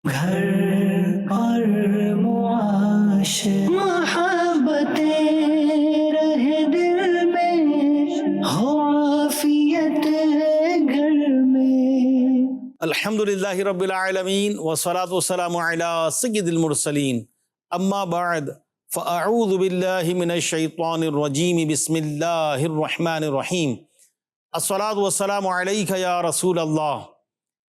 گھر اور معاش محبتیں رہے دل میں، ہو عافیت گھر میں۔ الحمد للہ رب العالمین والصلاة والسلام علی سید المرسلین، اما بعد فاعوذ باللہ من الشیطان الرجیم، بسم اللہ الرحمن الرحیم۔ الصلاة والسلام علیک یا رسول اللہ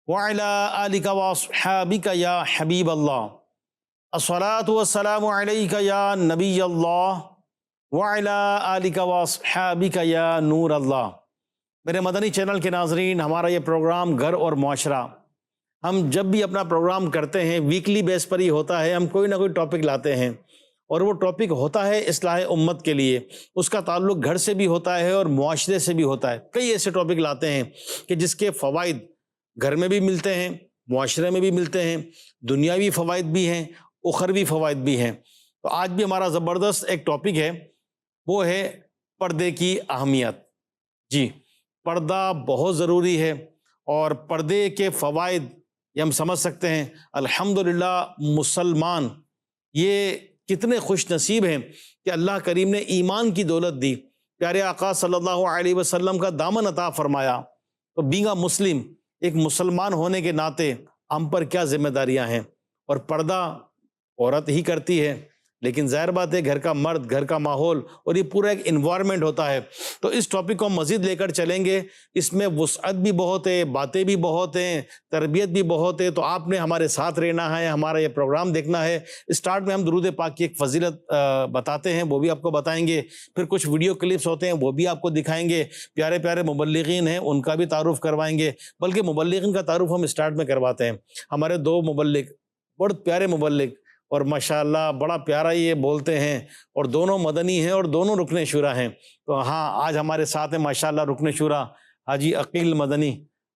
وعلی آلک واصحابک یا حبیب اللہ۔ الصلاة والسلام علیک یا نبی اللہ وعلی آلک واصحابک یا نور اللہ۔ میرے مدنی چینل کے ناظرین، ہمارا یہ پروگرام گھر اور معاشرہ، ہم جب بھی اپنا پروگرام کرتے ہیں ویکلی بیس پر ہی ہوتا ہے، ہم کوئی نہ کوئی ٹاپک لاتے ہیں اور وہ ٹاپک ہوتا ہے اصلاح امت کے لیے، اس کا تعلق گھر سے بھی ہوتا ہے اور معاشرے سے بھی ہوتا ہے۔ کئی ایسے ٹاپک لاتے ہیں کہ جس کے فوائد گھر میں بھی ملتے ہیں، معاشرے میں بھی ملتے ہیں، دنیاوی فوائد بھی ہیں، اخروی فوائد بھی ہیں۔ تو آج بھی ہمارا زبردست ایک ٹاپک ہے، وہ ہے پردے کی اہمیت۔ جی، پردہ بہت ضروری ہے اور پردے کے فوائد یہ ہم سمجھ سکتے ہیں۔ الحمدللہ مسلمان یہ کتنے خوش نصیب ہیں کہ اللہ کریم نے ایمان کی دولت دی، پیارے آقا صلی اللہ علیہ وسلم کا دامن عطا فرمایا۔ تو بینگا مسلم، ایک مسلمان ہونے کے ناطے ہم پر کیا ذمہ داریاں ہیں، اور پردہ عورت ہی کرتی ہے، لیکن ظاہر بات ہے گھر کا مرد، گھر کا ماحول اور یہ پورا ایک انوائرمنٹ ہوتا ہے۔ تو اس ٹاپک کو ہم مزید لے کر چلیں گے، اس میں وسعت بھی بہت ہے، باتیں بھی بہت ہیں، تربیت بھی بہت ہے۔ تو آپ نے ہمارے ساتھ رہنا ہے، ہمارا یہ پروگرام دیکھنا ہے۔ اسٹارٹ میں ہم درود پاک کی ایک فضیلت بتاتے ہیں، وہ بھی آپ کو بتائیں گے، پھر کچھ ویڈیو کلپس ہوتے ہیں وہ بھی آپ کو دکھائیں گے، پیارے پیارے مبلغین ہیں ان کا بھی تعارف کروائیں گے، بلکہ مبلغین کا تعارف ہم اسٹارٹ میں کرواتے ہیں۔ ہمارے دو مبلغ، بہت پیارے مبلغ، اور ماشاءاللہ بڑا پیارا یہ بولتے ہیں، اور دونوں مدنی ہیں اور دونوں رکن شورا ہیں۔ تو ہاں، آج ہمارے ساتھ ہیں ماشاءاللہ رکن شورا حاجی عقیل مدنی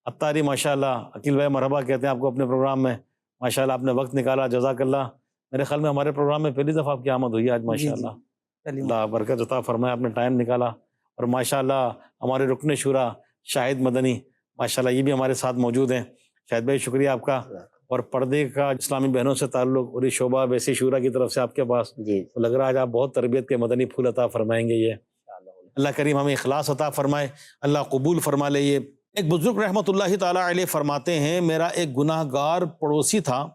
عطاری۔ ماشاءاللہ عقیل بھائی مرحبا کہتے ہیں آپ کو اپنے پروگرام میں۔ ماشاءاللہ آپ نے وقت نکالا، جزاک اللہ۔ میرے خیال میں ہمارے پروگرام میں پہلی دفعہ آپ کی آمد ہوئی ہے آج، ماشاءاللہ۔ اللہ برکت عطا فرمائے، آپ نے ٹائم نکالا۔ اور ماشاءاللہ ہمارے رکن شورا شاہد مدنی، ماشاءاللہ یہ بھی ہمارے ساتھ موجود ہیں۔ شاہد بھائی شکریہ آپ کا۔ اور پردے کا اسلامی بہنوں سے تعلق اور یہ شعبہ ویسے شورا کی طرف سے آپ کے پاس، لگ رہا ہے آپ بہت تربیت کے مدنی پھول عطا فرمائیں گے۔ یہ اللہ کریم ہمیں اخلاص عطا فرمائے، اللہ قبول فرما لے۔ یہ ایک بزرگ رحمۃ اللہ تعالی علیہ فرماتے ہیں، میرا ایک گناہ گار پڑوسی تھا،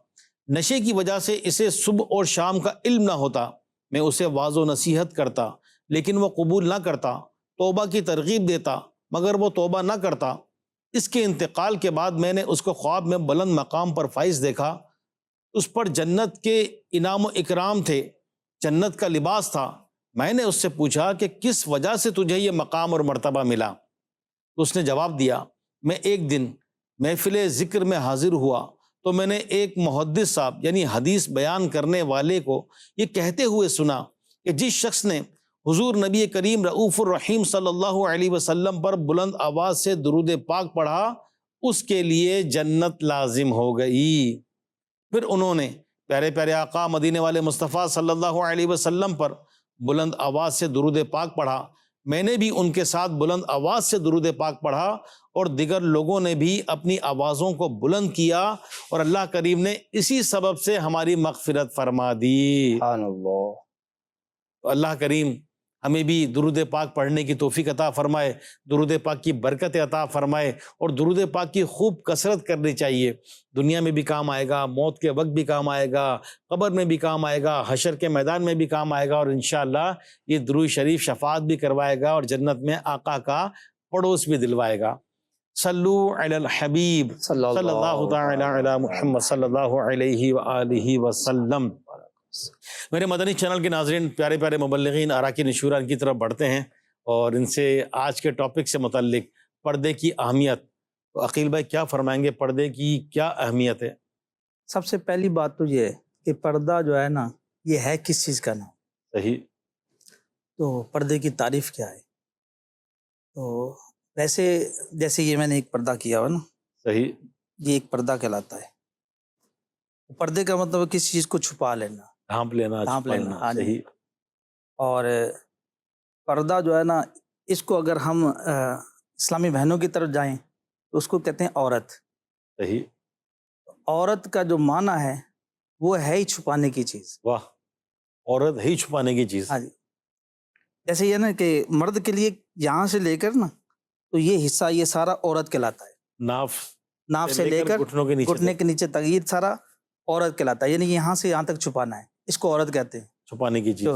نشے کی وجہ سے اسے صبح اور شام کا علم نہ ہوتا، میں اسے واعظ و نصیحت کرتا لیکن وہ قبول نہ کرتا، توبہ کی ترغیب دیتا مگر وہ توبہ نہ کرتا۔ اس کے انتقال کے بعد میں نے اس کو خواب میں بلند مقام پر فائز دیکھا، اس پر جنت کے انعام و اکرام تھے، جنت کا لباس تھا۔ میں نے اس سے پوچھا کہ کس وجہ سے تجھے یہ مقام اور مرتبہ ملا؟ اس نے جواب دیا، میں ایک دن محفل ذکر میں حاضر ہوا تو میں نے ایک محدث صاحب یعنی حدیث بیان کرنے والے کو یہ کہتے ہوئے سنا کہ جس شخص نے حضور نبی کریم رؤوف الرحیم صلی اللہ علیہ وسلم پر بلند آواز سے درود پاک پڑھا، اس کے لیے جنت لازم ہو گئی۔ پھر انہوں نے پیارے پیارے آقا مدینے والے مصطفیٰ صلی اللہ علیہ وسلم پر بلند آواز سے درود پاک پڑھا، میں نے بھی ان کے ساتھ بلند آواز سے درود پاک پڑھا، اور دیگر لوگوں نے بھی اپنی آوازوں کو بلند کیا، اور اللہ کریم نے اسی سبب سے ہماری مغفرت فرما دی۔ سبحان اللہ۔ تو اللہ کریم ہمیں بھی درود پاک پڑھنے کی توفیق عطا فرمائے، درود پاک کی برکت عطا فرمائے، اور درود پاک کی خوب کثرت کرنی چاہیے۔ دنیا میں بھی کام آئے گا، موت کے وقت بھی کام آئے گا، قبر میں بھی کام آئے گا، حشر کے میدان میں بھی کام آئے گا، اور انشاءاللہ یہ درود شریف شفاعت بھی کروائے گا اور جنت میں آقا کا پڑوس بھی دلوائے گا۔ صلو علی الحبیب صلی اللہ تعالی علی محمد صلی اللہ علیہ وآلہ وسلم۔ میرے مدنی چینل کے ناظرین، پیارے پیارے مبلغین، اراکین شورا کی طرف بڑھتے ہیں اور ان سے آج کے ٹاپک سے متعلق پردے کی اہمیت۔ تو عقیل بھائی کیا فرمائیں گے، پردے کی کیا اہمیت ہے؟ سب سے پہلی بات تو یہ ہے کہ پردہ جو ہے نا، یہ ہے کس چیز کا نام؟ صحیح۔ تو پردے کی تعریف کیا ہے؟ تو ویسے جیسے یہ میں نے ایک پردہ کیا ہوا نا، صحیح، یہ ایک پردہ کہلاتا ہے۔ پردے کا مطلب ہے کسی چیز کو چھپا لینا، ڈھانپ لینا، ڈھانپ لینا۔ ہاں جی۔ صحیح۔ اور پردہ جو ہے نا، اس کو اگر ہم اسلامی بہنوں کی طرف جائیں تو اس کو کہتے ہیں عورت۔ صحیح۔ عورت کا جو معنی ہے وہ ہے ہی چھپانے کی چیز. واہ، عورت ہی چھپانے کی چیز. ہاں جی، جیسے یہ نا کہ مرد کے لیے یہاں سے لے کر نا تو یہ حصہ یہ سارا عورت کہلاتا ہے. ناف سے لے کر گھٹنے کے نیچے تک یہ سارا عورت کہلاتا ہے. یعنی یہاں سے یہاں تک چھپانا ہے، اس کو عورت کہتے ہیں، چھپانے کی چیز.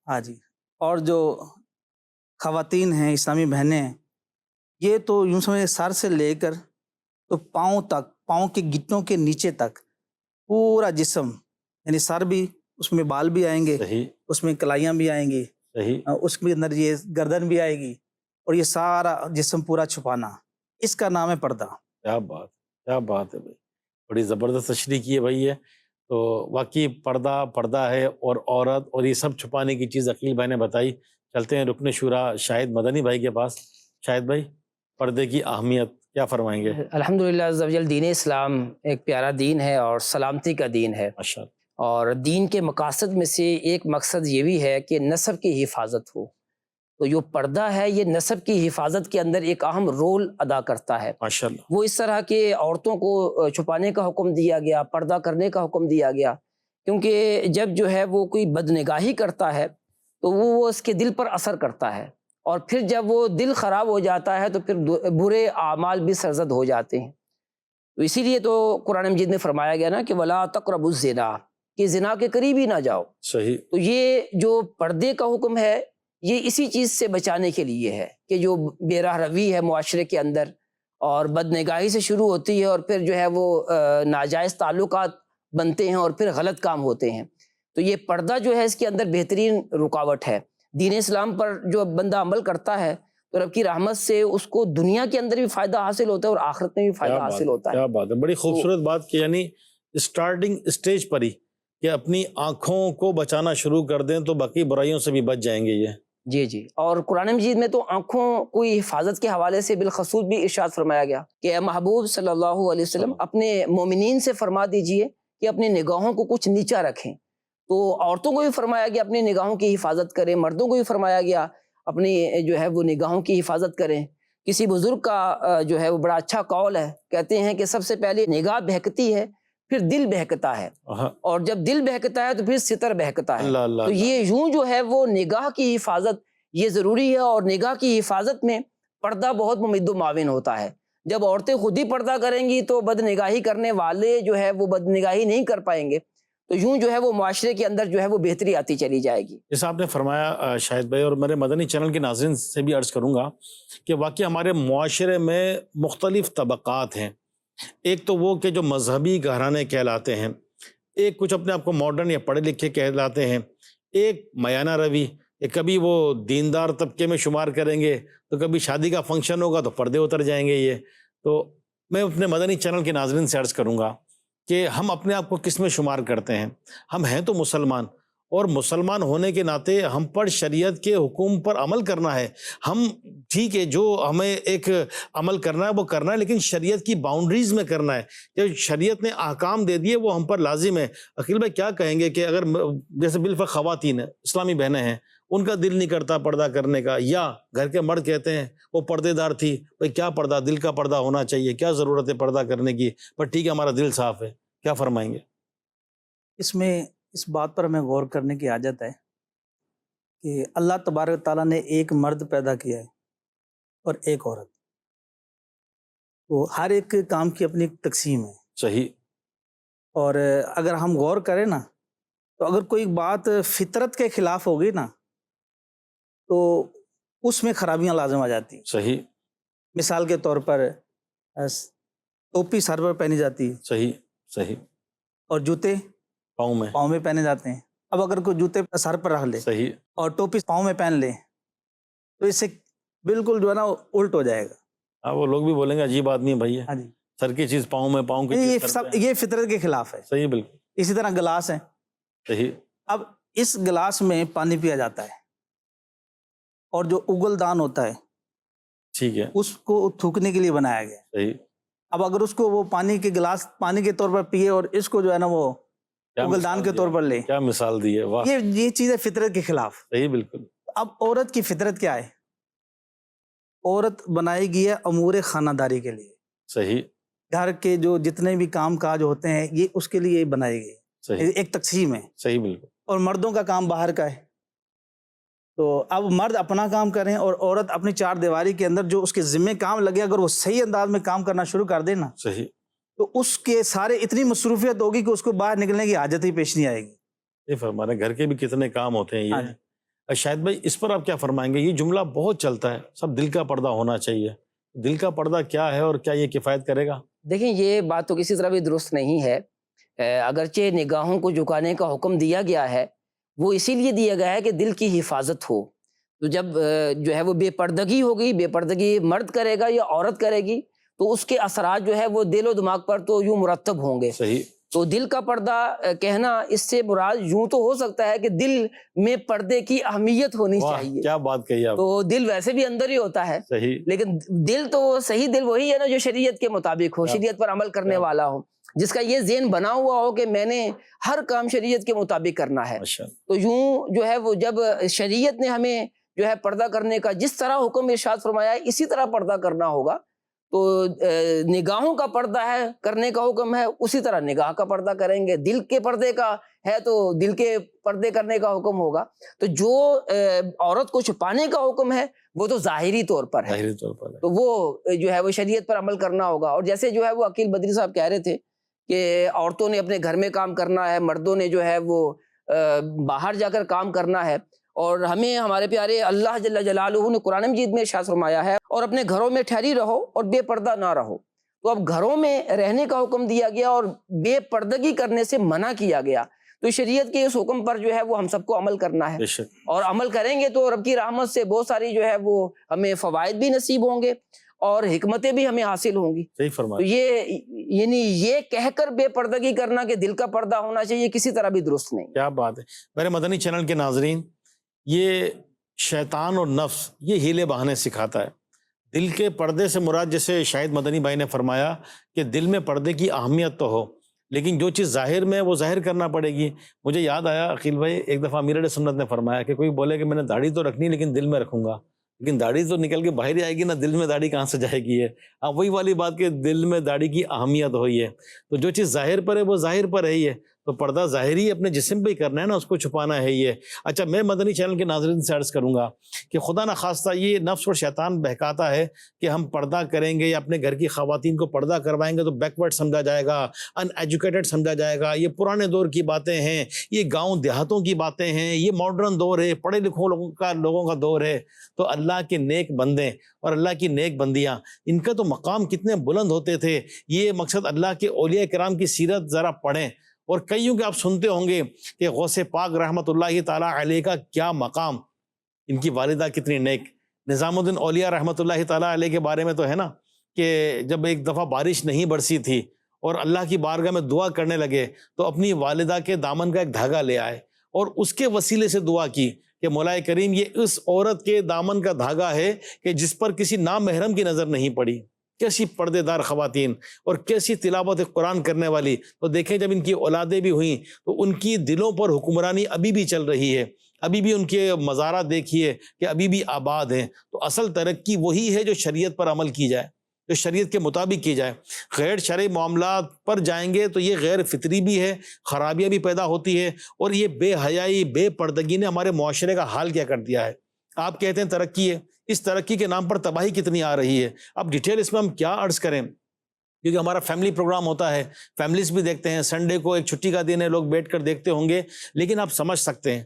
ہاں جی. اور جو خواتین ہیں، اسلامی بہنیں ہیں، یہ تو یوں سمجھے سر سے لے کر تو پاؤں تک، پاؤں کے گھٹنوں کے نیچے تک پورا جسم، یعنی سر بھی، اس میں بال بھی آئیں گے، صحیح، اس میں کلائیاں بھی آئیں گی، صحیح، اس کے اندر یہ گردن بھی آئے گی، اور یہ سارا جسم پورا چھپانا، اس کا نام ہے پردہ. کیا بات، کیا بات ہے بھائی، بڑی زبردست تشریح کی ہے بھائی. یہ تو واقعی پردہ ہے اور عورت اور یہ سب چھپانے کی چیز عقیل بھائی نے بتائی. چلتے ہیں رکن شورا شاہد مدنی بھائی کے پاس. شاہد بھائی، پردے کی اہمیت کیا فرمائیں گے؟ الحمدللہ عز و جل، دین اسلام ایک پیارا دین ہے اور سلامتی کا دین ہے. ماشاء اللہ. اور دین کے مقاصد میں سے ایک مقصد یہ بھی ہے کہ نسب کی حفاظت ہو. تو جو پردہ ہے یہ نسب کی حفاظت کے اندر ایک اہم رول ادا کرتا ہے. ماشاء اللہ. وہ اس طرح کے عورتوں کو چھپانے کا حکم دیا گیا، پردہ کرنے کا حکم دیا گیا، کیونکہ جب جو ہے وہ کوئی بدنگاہی کرتا ہے تو وہ اس کے دل پر اثر کرتا ہے، اور پھر جب وہ دل خراب ہو جاتا ہے تو پھر برے اعمال بھی سرزد ہو جاتے ہیں. تو اسی لیے تو قرآن مجید میں فرمایا گیا نا کہ وَلَا تَقْرَبُوا الزِّنَا، کہ زنا کے قریب ہی نہ جاؤ. صحیح. تو یہ جو پردے کا حکم ہے یہ اسی چیز سے بچانے کے لیے ہے کہ جو بے راہ روی ہے معاشرے کے اندر اور بدنگاہی سے شروع ہوتی ہے، اور پھر جو ہے وہ ناجائز تعلقات بنتے ہیں اور پھر غلط کام ہوتے ہیں. تو یہ پردہ جو ہے اس کے اندر بہترین رکاوٹ ہے. دین اسلام پر جو بندہ عمل کرتا ہے تو رب کی رحمت سے اس کو دنیا کے اندر بھی فائدہ حاصل ہوتا ہے اور آخرت میں بھی فائدہ حاصل ہوتا ہے. کیا بات ہے، بڑی خوبصورت بات کی. یعنی اسٹارٹنگ اسٹیج پر ہی کہ اپنی آنکھوں کو بچانا شروع کر دیں تو باقی برائیوں سے بھی بچ جائیں گے. یہ جی. اور قرآن مجید میں تو آنکھوں کی حفاظت کے حوالے سے بالخصوص بھی ارشاد فرمایا گیا کہ اے محبوب صلی اللہ علیہ وسلم اپنے مومنین سے فرما دیجئے کہ اپنی نگاہوں کو کچھ نیچا رکھیں. تو عورتوں کو بھی فرمایا گیا اپنی نگاہوں کی حفاظت کریں، مردوں کو بھی فرمایا گیا اپنی جو ہے وہ نگاہوں کی حفاظت کریں. کسی بزرگ کا جو ہے وہ بڑا اچھا قول ہے، کہتے ہیں کہ سب سے پہلے نگاہ بہکتی ہے، پھر دل بہکتا ہے، اور جب دل بہکتا ہے تو پھر ستر بہکتا ہے. تو یہ یوں جو ہے وہ نگاہ کی حفاظت یہ ضروری ہے، اور نگاہ کی حفاظت میں پردہ بہت ممد و معاون ہوتا ہے. جب عورتیں خود ہی پردہ کریں گی تو بد نگاہی کرنے والے جو ہے وہ بد نگاہی نہیں کر پائیں گے، تو یوں جو ہے وہ معاشرے کے اندر جو ہے وہ بہتری آتی چلی جائے گی. جیسا آپ نے فرمایا شاہد بھائی، اور میرے مدنی چینل کے ناظرین سے بھی عرض کروں گا کہ واقعی ہمارے معاشرے میں مختلف طبقات ہیں. ایک تو وہ کہ جو مذہبی گھرانے کہلاتے ہیں، ایک کچھ اپنے آپ کو ماڈرن یا پڑھے لکھے کہلاتے ہیں، ایک میانہ روی، کبھی وہ دیندار طبقے میں شمار کریں گے تو کبھی شادی کا فنکشن ہوگا تو پردے اتر جائیں گے. یہ تو میں اپنے مدنی چینل کے ناظرین سے عرض کروں گا کہ ہم اپنے آپ کو کس میں شمار کرتے ہیں. ہم ہیں تو مسلمان، اور مسلمان ہونے کے ناطے ہم پر شریعت کے حکم پر عمل کرنا ہے. ہم ٹھیک ہے جو ہمیں ایک عمل کرنا ہے وہ کرنا ہے، لیکن شریعت کی باؤنڈریز میں کرنا ہے. جو شریعت نے احکام دے دیے وہ ہم پر لازم ہے. عقیل بھائی کیا کہیں گے کہ اگر جیسے بالفرض خواتین ہیں، اسلامی بہنیں ہیں، ان کا دل نہیں کرتا پردہ کرنے کا، یا گھر کے مرد کہتے ہیں وہ پردے دار تھی، بھائی کیا پردہ، دل کا پردہ ہونا چاہیے، کیا ضرورت ہے پردہ کرنے کی، پر ٹھیک ہے ہمارا دل صاف ہے، کیا فرمائیں گے؟ اس میں اس بات پر ہمیں غور کرنے کی حاجت ہے کہ اللہ تبارک تعالیٰ نے ایک مرد پیدا کیا ہے اور ایک عورت. تو ہر ایک کام کی اپنی ایک تقسیم ہے. صحیح. اور اگر ہم غور کریں نا تو اگر کوئی بات فطرت کے خلاف ہوگی نا تو اس میں خرابیاں لازم آ جاتی ہیں. صحیح. مثال کے طور پر ٹوپی سر پر پہنی جاتی ہے. صحیح. صحیح. اور جوتے پاؤں میں پہنے جاتے ہیں. اب اگر کوئی جوتے سر پر رکھ لے صحیح اور ٹوپی پاؤں میں پہن لے تو اس سے بالکل جو ہے نا الٹ ہو جائے گا. ہاں، وہ لوگ بھی بولیں گے عجیب آدمی ہے بھائی، ہاں جی، سر کی چیز پاؤں میں، پاؤں کی یہ چیز سر پہ. یہ فطرت کے خلاف ہے. صحیح، بالکل اسی طرح گلاس ہے. صحیح. اب اس گلاس میں پانی پیا جاتا ہے اور جو اگل دان ہوتا ہے ٹھیک ہے، اس کو تھوکنے کے لیے بنایا گیا. صحیح. اب اگر اس کو وہ پانی کے گلاس پانی کے طور پر پیے اور اس کو جو ہے نا وہ اگل دان کے طور پر لے، کیا مثال دی ہے، واہ. یہ چیز ہے فطرت کے خلاف. صحیح، بالکل. اب عورت کی فطرت کیا ہے؟ عورت بنائی گئی ہے امور خانہ داری کے لیے. صحیح. گھر کے جو جتنے بھی کام کاج ہوتے ہیں یہ اس کے لیے بنائے گئے، صحیح ایک تقسیم ہے، صحیح بالکل اور مردوں کا کام باہر کا ہے۔ تو اب مرد اپنا کام کریں اور عورت اپنی چار دیواری کے اندر جو اس کے ذمے کام لگے، اگر وہ صحیح انداز میں کام کرنا شروع کر دے نا صحیح تو اس کے سارے اتنی مصروفیت ہوگی کہ اس کو باہر نکلنے کی حاجت ہی پیش نہیں آئے گی۔ یہ فرما رہے ہیں، گھر کے بھی کتنے کام ہوتے ہیں ہاں یہ۔ شاہد بھائی اس پر آپ کیا فرمائیں گے؟ یہ جملہ بہت چلتا ہے، سب دل کا پردہ ہونا چاہیے، دل کا پردہ کیا ہے اور کیا یہ کفایت کرے گا؟ دیکھیں یہ بات تو کسی طرح بھی درست نہیں ہے۔ اگرچہ نگاہوں کو جھکانے کا حکم دیا گیا ہے، وہ اسی لیے دیا گیا ہے کہ دل کی حفاظت ہو۔ تو جب جو ہے وہ بے پردگی ہوگی، بے پردگی مرد کرے گا یا عورت کرے گی، تو اس کے اثرات جو ہے وہ دل و دماغ پر تو یوں مرتب ہوں گے۔ صحیح تو دل کا پردہ کہنا اس سے مراد یوں تو ہو سکتا ہے کہ دل میں پردے کی اہمیت ہونی واہ چاہیے۔ کیا بات کہی آپ، تو دل ویسے بھی اندر ہی ہوتا ہے، صحیح لیکن دل تو صحیح دل وہی ہے نا جو شریعت کے مطابق ہو، شریعت پر عمل کرنے والا ہو، جس کا یہ ذہن بنا ہوا ہو کہ میں نے ہر کام شریعت کے مطابق کرنا ہے۔ ماشاءاللہ۔ تو یوں جو ہے وہ جب شریعت نے ہمیں جو ہے پردہ کرنے کا جس طرح حکم ارشاد فرمایا ہے اسی طرح پردہ کرنا ہوگا، تو نگاہوں کا پردہ ہے کرنے کا حکم ہے، اسی طرح نگاہ کا پردہ کریں گے۔ دل کے پردے کا ہے تو دل کے پردے کرنے کا حکم ہوگا۔ تو جو عورت کو چھپانے کا حکم ہے وہ تو ظاہری طور پر ہے، ظاہری طور پر ہے۔ تو وہ جو ہے وہ شریعت پر عمل کرنا ہوگا۔ اور جیسے جو ہے وہ عقیل بدری صاحب کہہ رہے تھے کہ عورتوں نے اپنے گھر میں کام کرنا ہے، مردوں نے جو ہے وہ باہر جا کر کام کرنا ہے، اور ہمیں ہمارے پیارے اللہ جل جلالہ نے قرآن مجید میں ارشاد فرمایا ہے اور اپنے گھروں میں ٹھہری رہو اور بے پردہ نہ رہو۔ تو اب گھروں میں رہنے کا حکم دیا گیا اور بے پردگی کرنے سے منع کیا گیا، تو شریعت کے اس حکم پر جو ہے وہ ہم سب کو عمل کرنا ہے، بے شک اور عمل کریں گے تو رب کی رحمت سے بہت ساری جو ہے وہ ہمیں فوائد بھی نصیب ہوں گے اور حکمتیں بھی ہمیں حاصل ہوں گی۔ صحیح تو فرمایا۔ یہ یعنی یہ کہہ کر بے پردگی کرنا کہ دل کا پردہ ہونا چاہیے کسی طرح بھی درست نہیں۔ کیا بات ہے میرے مدنی چینل کے ناظرین، یہ شیطان اور نفس یہ ہیلے بہانے سکھاتا ہے۔ دل کے پردے سے مراد جیسے شاہد مدنی بھائی نے فرمایا کہ دل میں پردے کی اہمیت تو ہو، لیکن جو چیز ظاہر میں وہ ظاہر کرنا پڑے گی۔ مجھے یاد آیا عقیل بھائی، ایک دفعہ امیر علیہ سنت نے فرمایا کہ کوئی بولے کہ میں نے داڑھی تو رکھنی لیکن دل میں رکھوں گا، لیکن داڑھی تو نکل کے باہر ہی آئے گی نا، دل میں داڑھی کہاں سے جائے گی؟ ہے ہاں وہی والی بات کہ دل میں داڑھی کی اہمیت ہوئی ہے۔ تو جو چیز ظاہر پر ہے وہ ظاہر پر ہے ہی ہے، تو پردہ ظاہری اپنے جسم پہ ہی کرنا ہے نا، اس کو چھپانا ہے ہی ہے۔ اچھا میں مدنی چینل کے ناظرین سے عرض کروں گا کہ خدا نخواستہ یہ نفس اور شیطان بہکاتا ہے کہ ہم پردہ کریں گے یا اپنے گھر کی خواتین کو پردہ کروائیں گے تو بیکورڈ سمجھا جائے گا، ان ایجوکیٹڈ سمجھا جائے گا، یہ پرانے دور کی باتیں ہیں، یہ گاؤں دیہاتوں کی باتیں ہیں، یہ ماڈرن دور ہے، پڑھے لکھوں لوگوں کا دور ہے۔ تو اللہ کے نیک بندے اور اللہ کی نیک بندیاں، ان کا تو مقام کتنے بلند ہوتے تھے۔ یہ مقصد اللہ کے اولیاء کرام کی سیرت ذرا پڑھیں، اور کئیوں کے آپ سنتے ہوں گے کہ غوث پاک رحمۃ اللہ تعالیٰ علیہ کا کیا مقام، ان کی والدہ کتنی نیک۔ نظام الدین اولیاء رحمۃ اللہ تعالیٰ علیہ کے بارے میں تو ہے نا کہ جب ایک دفعہ بارش نہیں برسی تھی اور اللہ کی بارگاہ میں دعا کرنے لگے تو اپنی والدہ کے دامن کا ایک دھاگا لے آئے اور اس کے وسیلے سے دعا کی کہ مولا کریم یہ اس عورت کے دامن کا دھاگا ہے کہ جس پر کسی نامحرم کی نظر نہیں پڑی۔ کیسی پردے دار خواتین اور کیسی تلاوت قرآن کرنے والی۔ تو دیکھیں جب ان کی اولادیں بھی ہوئیں تو ان کی دلوں پر حکمرانی ابھی بھی چل رہی ہے، ابھی بھی ان کے مزارات دیکھیے کہ ابھی بھی آباد ہیں۔ تو اصل ترقی وہی ہے جو شریعت پر عمل کی جائے، جو شریعت کے مطابق کی جائے۔ غیر شرعی معاملات پر جائیں گے تو یہ غیر فطری بھی ہے، خرابیاں بھی پیدا ہوتی ہے، اور یہ بے حیائی بے پردگی نے ہمارے معاشرے کا حال کیا کر دیا ہے۔ آپ کہتے ہیں ترقی ہے، اس ترقی کے نام پر تباہی کتنی آ رہی ہے۔ اب ڈیٹیل اس میں ہم کیا عرض کریں، کیونکہ ہمارا فیملی پروگرام ہوتا ہے، فیملیز بھی دیکھتے ہیں، سنڈے کو ایک چھٹی کا دن ہے، لوگ بیٹھ کر دیکھتے ہوں گے، لیکن آپ سمجھ سکتے ہیں،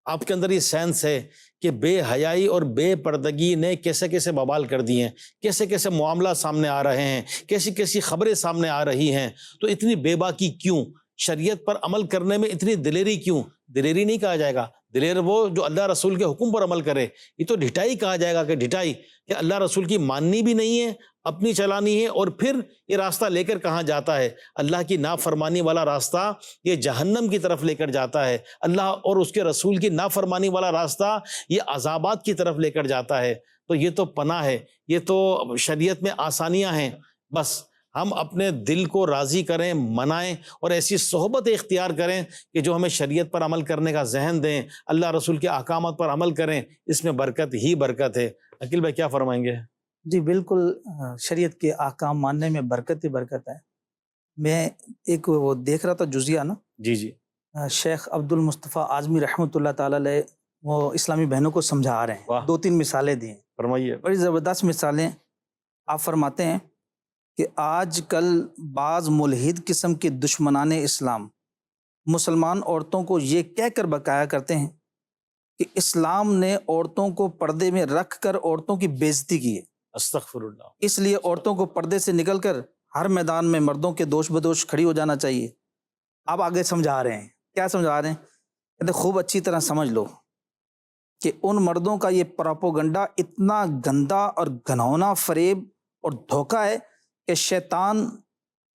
آپ کے اندر یہ سینس ہے کہ بے حیائی اور بے پردگی نے کیسے کیسے بوال کر دی ہیں، کیسے کیسے معاملات سامنے آ رہے ہیں، کیسی کیسی خبریں سامنے آ رہی ہیں۔ تو اتنی بے باکی کیوں؟ شریعت پر عمل کرنے میں اتنی دلیری کیوں؟ دلیری نہیں کہا جائے گا، دلیر وہ جو اللہ رسول کے حکم پر عمل کرے، یہ تو ڈھٹائی کہا جائے گا کہ ڈھٹائی، کہ اللہ رسول کی ماننی بھی نہیں ہے، اپنی چلانی ہے، اور پھر یہ راستہ لے کر کہاں جاتا ہے؟ اللہ کی نافرمانی والا راستہ یہ جہنم کی طرف لے کر جاتا ہے، اللہ اور اس کے رسول کی نافرمانی والا راستہ یہ عذابات کی طرف لے کر جاتا ہے۔ تو یہ تو پناہ ہے، یہ تو شریعت میں آسانیاں ہیں۔ بس ہم اپنے دل کو راضی کریں، منائیں، اور ایسی صحبت اختیار کریں کہ جو ہمیں شریعت پر عمل کرنے کا ذہن دیں، اللہ رسول کے احکامات پر عمل کریں، اس میں برکت ہی برکت ہے۔ عقیل بھائی کیا فرمائیں گے؟ جی بالکل، شریعت کے احکام ماننے میں برکت ہی برکت ہے. میں ایک وہ دیکھ رہا تھا جزیہ نا، جی جی شیخ عبد المصطفیٰ اعظمی رحمۃ اللہ تعالی علیہ وہ اسلامی بہنوں کو سمجھا رہے ہیں. واہ. 2-3 مثالیں دی ہیں، فرمائیے. بڑی زبردست مثالیں. آپ فرماتے ہیں کہ آج کل بعض ملحد قسم کے دشمنان اسلام مسلمان عورتوں کو یہ کہہ کر بکایا کرتے ہیں کہ اسلام نے عورتوں کو پردے میں رکھ کر عورتوں کی بے عزتی کی ہے، استغفر اللہ. اس لیے عورتوں کو پردے سے نکل کر ہر میدان میں مردوں کے دوش بدوش کھڑی ہو جانا چاہیے. آپ آگے سمجھا رہے ہیں، کیا سمجھا رہے ہیں؟ کہتے خوب اچھی طرح سمجھ لو کہ ان مردوں کا یہ پراپوگنڈا اتنا گندا اور گھناؤنا فریب اور دھوکہ ہے کہ شیطان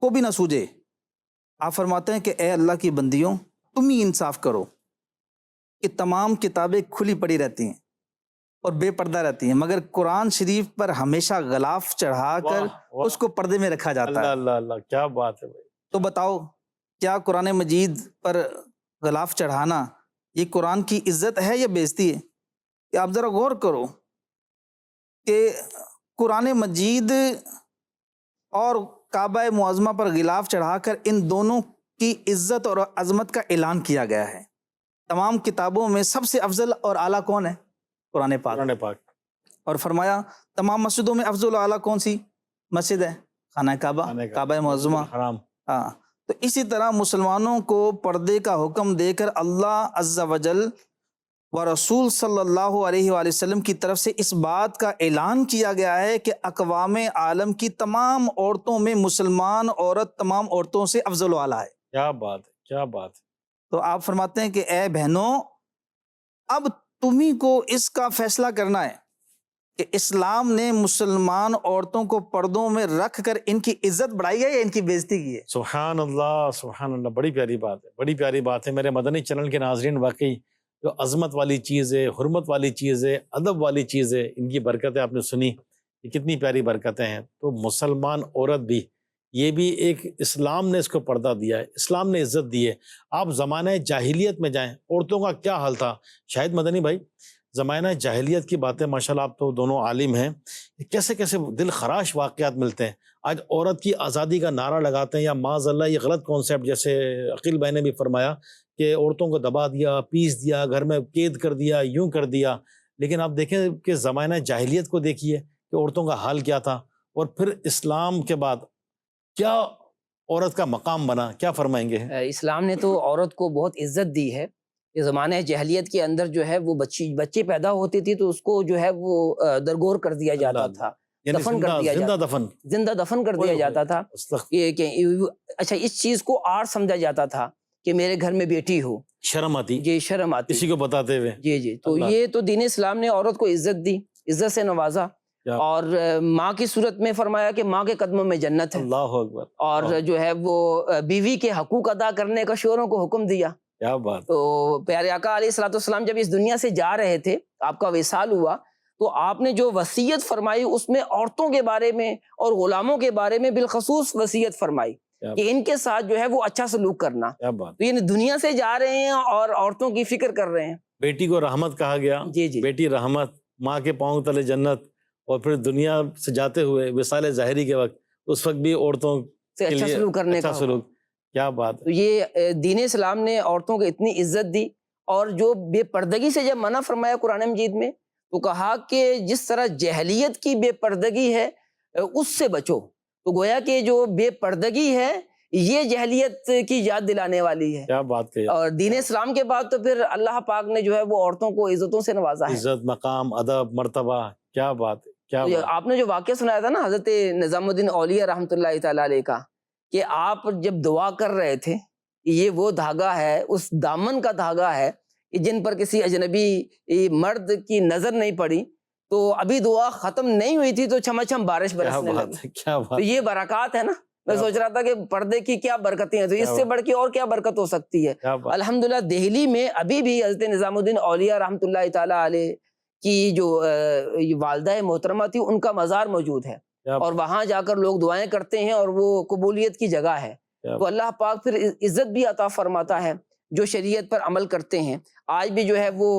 کو بھی نہ سوجے. آپ فرماتے ہیں کہ اے اللہ کی بندیوں، تم ہی انصاف کرو کہ تمام کتابیں کھلی پڑی رہتی ہیں اور بے پردہ رہتی ہیں، مگر قرآن شریف پر ہمیشہ غلاف چڑھا کر واہ. اس کو پردے میں رکھا جاتا اللہ ہے. اللہ اللہ، کیا بات ہے بھائی. تو بتاؤ، کیا قرآن مجید پر غلاف چڑھانا یہ قرآن کی عزت ہے یا بے عزتی ہے؟ کہ آپ ذرا غور کرو کہ قرآن مجید اور کعبہ معظمہ پر غلاف چڑھا کر ان دونوں کی عزت اور عظمت کا اعلان کیا گیا ہے. تمام کتابوں میں سب سے افضل اور اعلیٰ کون ہے؟ قرآن پاک. قرآن پاک. اور فرمایا تمام مسجدوں میں افضل و اعلیٰ کون سی مسجد ہے؟ خانہ کعبہ، کعبہ معظمہ. حرام. ہاں، تو اسی طرح مسلمانوں کو پردے کا حکم دے کر اللہ عز و جل و رسول صلی اللہ علیہ وآلہ وسلم کی طرف سے اس بات کا اعلان کیا گیا ہے کہ اقوام عالم کی تمام عورتوں میں مسلمان عورت تمام عورتوں سے افضل و اعلیٰ ہے. کیا بات ہے، کیا بات ہے. تو آپ فرماتے ہیں کہ اے بہنوں، اب تمہیں کو اس کا فیصلہ کرنا ہے کہ اسلام نے مسلمان عورتوں کو پردوں میں رکھ کر ان کی عزت بڑھائی ہے یا ان کی بے عزتی کی ہے. سبحان اللہ سبحان اللہ، بڑی پیاری بات ہے، بڑی پیاری بات ہے. میرے مدنی چینل کے ناظرین، واقعی جو عظمت والی چیز ہے، حرمت والی چیز ہے، ادب والی چیز ہے، ان کی برکتیں آپ نے سنی، یہ کتنی پیاری برکتیں ہیں. تو مسلمان عورت بھی، یہ بھی ایک اسلام نے اس کو پردہ دیا ہے، اسلام نے عزت دی ہے. آپ زمانہ جاہلیت میں جائیں، عورتوں کا کیا حال تھا. شاہد مدنی بھائی، زمانہ جاہلیت کی باتیں ماشاءاللہ آپ تو دونوں عالم ہیں، کیسے کیسے دل خراش واقعات ملتے ہیں. آج عورت کی آزادی کا نعرہ لگاتے ہیں، یا معاذ اللہ یہ غلط کانسیپٹ، جیسے عقیل بھائی نے بھی فرمایا کہ عورتوں کو دبا دیا، پیس دیا، گھر میں قید کر دیا، یوں کر دیا. لیکن آپ دیکھیں کہ زمانہ جاہلیت کو دیکھیے کہ عورتوں کا حال کیا تھا، اور پھر اسلام کے بعد کیا عورت کا مقام بنا. کیا فرمائیں گے؟ اسلام نے تو عورت کو بہت عزت دی ہے. کہ زمانہ جہلیت کے اندر جو ہے وہ بچے پیدا ہوتی تھی تو اس کو جو ہے وہ درگور کر دیا جاتا تھا، یعنی دفن کر دیا زندہ جاتا، دفن، زندہ دفن کر دیا جاتا تھا. کہ اچھا، اس چیز کو آر سمجھا جاتا تھا کہ میرے گھر میں بیٹی ہو، شرم آتی، یہ شرم آتی کسی کو بتاتے ہوئے. جی. تو یہ تو دین اسلام نے عورت کو عزت دی، عزت سے نوازا، اور ماں کی صورت میں فرمایا کہ ماں کے قدموں میں جنت ہے. اللہ اکبر. اور جو ہے وہ بیوی کے حقوق ادا کرنے کا شوہروں کو حکم دیا. کیا بات. تو پیارے آقا علیہ الصلوۃ والسلام جب اس دنیا سے جا رہے تھے، آپ کا وصال ہوا، تو آپ نے جو وصیت فرمائی اس میں عورتوں کے بارے میں اور غلاموں کے بارے میں بالخصوص وصیت فرمائی کہ ان کے ساتھ جو ہے وہ اچھا سلوک کرنا. کیا بات. تو یہ دنیا سے جا رہے ہیں اور عورتوں کی فکر کر رہے ہیں. بیٹی کو رحمت کہا گیا. جی. بیٹی رحمت، ماں کے پاؤں تلے جنت. اور پھر دنیا سے جاتے ہوئے وصال ظاہری کے وقت، اس وقت بھی عورتوں سے اچھا سلوک کرنے کا سلوک. کیا بات. تو یہ دین اسلام نے عورتوں کو اتنی عزت دی. اور جو بے پردگی سے جب منع فرمایا قرآن مجید میں، تو کہا کہ جس طرح جہلیت کی بے پردگی ہے اس سے بچو. تو گویا کہ جو بے پردگی ہے یہ جہلیت کی یاد دلانے والی ہے. کیا بات کہی. اور دین اسلام کے بعد تو پھر اللہ پاک نے جو ہے وہ عورتوں کو عزتوں سے نوازا ہے. عزت، مقام، ادب، مرتبہ. کیا بات ہے. کیا بات. آپ نے جو واقعہ سنایا تھا نا حضرت نظام الدین اولیاء رحمۃ اللہ تعالیٰ علیہ کا، کہ آپ جب دعا کر رہے تھے، یہ وہ دھاگا ہے، اس دامن کا دھاگا ہے کہ جن پر کسی اجنبی مرد کی نظر نہیں پڑی، تو ابھی دعا ختم نہیں ہوئی تھی تو چھما چھم بارش برسنے لگی. کیا تو یہ برکات ہے نا. میں سوچ رہا تھا کہ پردے کی کیا برکتیں ہیں، تو اس سے بڑھ کے اور کیا برکت ہو سکتی ہے. الحمدللہ دہلی میں ابھی بھی حضرت نظام الدین اولیاء رحمۃ اللہ تعالیٰ علیہ کی جو والدہ محترمہ تھی ان کا مزار موجود ہے، اور وہاں جا کر لوگ دعائیں کرتے ہیں، اور وہ قبولیت کی جگہ ہے. تو اللہ پاک پھر عزت بھی عطا فرماتا ہے. جو شریعت پر عمل کرتے ہیں، آج بھی جو ہے وہ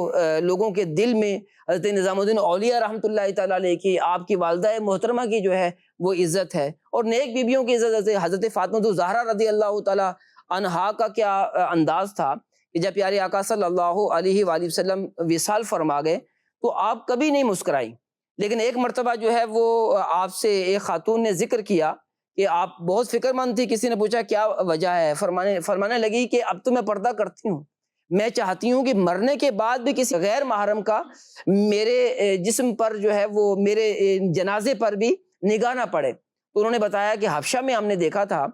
لوگوں کے دل میں حضرت نظام الدین اولیاء رحمۃ اللہ تعالیٰ علیہ کی، آپ کی والدہ محترمہ کی جو ہے وہ عزت ہے، اور نیک بیویوں کی عزت ہے۔ حضرت فاطمہ الزہرا رضی اللہ تعالیٰ عنہا کا کیا انداز تھا کہ جب پیارے آقا صلی اللہ علیہ وآلہ وسلم وصال فرما گئے تو آپ کبھی نہیں مسکرائیں، لیکن ایک مرتبہ جو ہے وہ آپ سے ایک خاتون نے ذکر کیا کہ آپ بہت فکر مند تھی، کسی نے پوچھا کیا وجہ ہے، فرمانے لگی کہ اب تو میں پردہ کرتی ہوں، میں چاہتی ہوں کہ مرنے کے بعد بھی کسی غیر محرم کا میرے جسم پر جو ہے وہ میرے جنازے پر بھی نگاہ نہ پڑے۔ تو انہوں نے بتایا کہ حبشہ میں ہم نے دیکھا تھا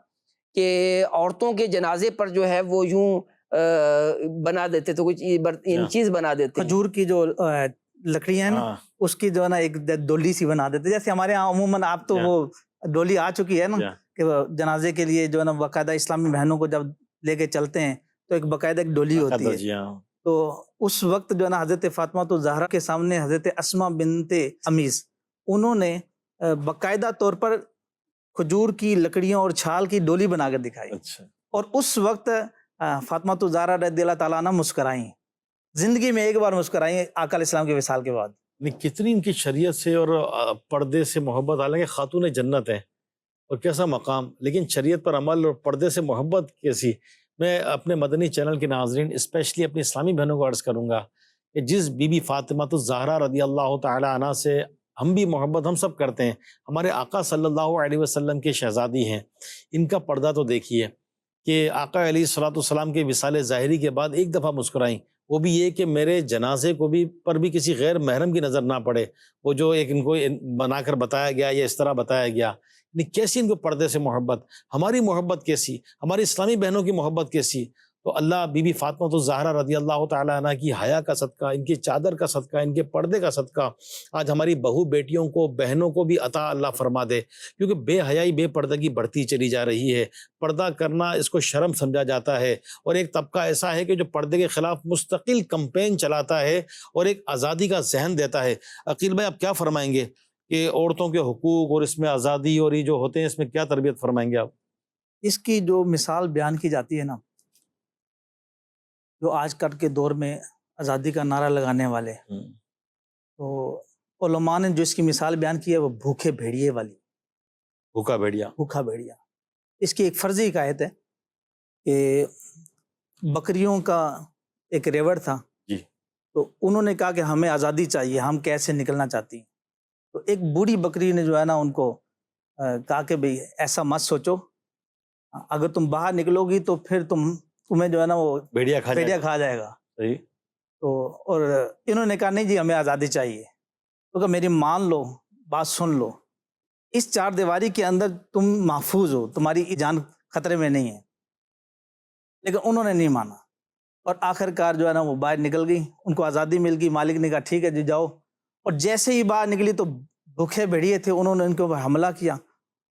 کہ عورتوں کے جنازے پر جو ہے وہ یوں بنا دیتے تھے، کوئی چیز بنا دیتے، کھجور کی جو لکڑیاں ہیں نا اس کی جو ہے نا ایک ڈولی سی بنا دیتے، جیسے ہمارے یہاں عموماً آپ تو وہ ڈولی آ چکی ہے نا کہ جنازے کے لیے جو ہے نا باقاعدہ اسلامی بہنوں کو جب لے کے چلتے ہیں تو ایک باقاعدہ ایک ڈولی ہوتی ہے۔ تو اس وقت جو ہے نا حضرت فاطمہ الزہرا کے سامنے حضرت اسماء بنت امیس انہوں نے باقاعدہ طور پر کھجور کی لکڑیوں اور چھال کی ڈولی بنا کر دکھائی، اور اس وقت فاطمہ الزہرا رضی اللہ تعالیٰ عنہ مسکرائیں، زندگی میں ایک بار مسکرائیں آقا علیہ السلام کے وصال کے بعد۔ کتنی ان کی شریعت سے اور پردے سے محبت، حالانکہ خاتون جنت ہے اور کیسا مقام، لیکن شریعت پر عمل اور پردے سے محبت کیسی۔ میں اپنے مدنی چینل کے ناظرین اسپیشلی اپنی اسلامی بہنوں کو عرض کروں گا کہ جس بی بی فاطمہ الزہرا رضی اللہ تعالی عنہ سے ہم بھی محبت ہم سب کرتے ہیں، ہمارے آقا صلی اللہ علیہ وسلم کے شہزادی ہیں، ان کا پردہ تو دیکھیے کہ آقا علیہ الصلوۃ والسلام کے وصال ظاہری کے بعد ایک دفعہ مسکرائیں، وہ بھی یہ کہ میرے جنازے کو بھی پر بھی کسی غیر محرم کی نظر نہ پڑے، وہ جو ایک ان کو بنا کر بتایا گیا یا اس طرح بتایا گیا، کیسی ان کو پردے سے محبت، ہماری محبت کیسی، ہماری اسلامی بہنوں کی محبت کیسی۔ تو اللہ بی بی فاطمہ الزہرا رضی اللہ تعالیٰ عنہ کی حیا کا صدقہ، ان کی چادر کا صدقہ، ان کے پردے کا صدقہ آج ہماری بہو بیٹیوں کو، بہنوں کو بھی عطا اللہ فرما دے، کیونکہ بے حیائی بے پردگی بڑھتی چلی جا رہی ہے۔ پردہ کرنا اس کو شرم سمجھا جاتا ہے، اور ایک طبقہ ایسا ہے کہ جو پردے کے خلاف مستقل کمپین چلاتا ہے اور ایک آزادی کا ذہن دیتا ہے۔ عقیل بھائی آپ کیا فرمائیں گے کہ عورتوں کے حقوق اور اس میں آزادی اور یہ جو ہوتے ہیں اس میں کیا تربیت فرمائیں گے آپ؟ اس کی جو مثال بیان کی جاتی ہے نا، جو آج کل کے دور میں آزادی کا نعرہ لگانے والے، تو علماء نے جو اس کی مثال بیان کی ہے وہ بھوکے بھیڑیے والی، بھوکا بھیڑیا۔ بھوکا بھیڑیا۔ اس کی ایک فرضی حکایت ہے کہ بکریوں کا ایک ریوڑ تھا، تو انہوں نے کہا کہ ہمیں آزادی چاہیے، ہم کیسے نکلنا چاہتی ہیں۔ تو ایک بوڑھی بکری نے جو ہے نا ان کو کہا کہ بھئی ایسا مت سوچو، اگر تم باہر نکلو گی تو پھر تمہیں جو ہے نا وہ بھیڑیا کھا جائے گا۔ صحیح۔ تو اور انہوں نے کہا نہیں جی ہمیں آزادی چاہیے، تو کہا میری مان لو، بات سن لو، اس چار دیواری کے اندر تم محفوظ ہو، تمہاری جان خطرے میں نہیں ہے۔ لیکن انہوں نے نہیں مانا، اور آخر کار جو ہے نا وہ باہر نکل گئی، ان کو آزادی مل گئی، مالک نے کہا ٹھیک ہے جی جاؤ، اور جیسے ہی باہر نکلی تو بھوکے بھیڑیے تھے، انہوں نے ان کے اوپر حملہ کیا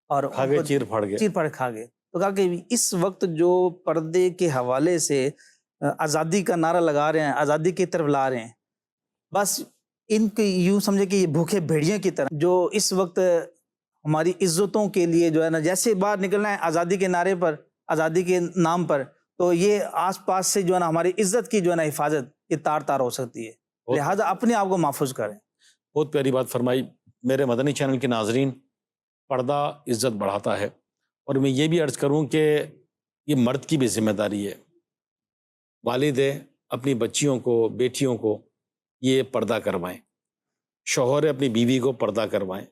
اور چیر پھاڑ کھا گئے۔ تو کہا کہ اس وقت جو پردے کے حوالے سے آزادی کا نعرہ لگا رہے ہیں، آزادی کی طرف لا رہے ہیں، بس ان کی یوں سمجھے کہ یہ بھوکے بھیڑیے کی طرح جو اس وقت ہماری عزتوں کے لیے جو ہے نا جیسے باہر نکلنا ہے آزادی کے نعرے پر، آزادی کے نام پر، تو یہ آس پاس سے جو ہے نا ہماری عزت کی جو ہے نا حفاظت یہ تار تار ہو سکتی ہے، لہٰذا اپنے آپ کو محفوظ کریں۔ بہت پیاری بات فرمائی۔ میرے مدنی چینل کے ناظرین، پردہ عزت بڑھاتا ہے، اور میں یہ بھی عرض کروں کہ یہ مرد کی بھی ذمہ داری ہے، والد اپنی بچیوں کو، بیٹیوں کو یہ پردہ کروائیں، شوہر اپنی بیوی کو پردہ کروائیں،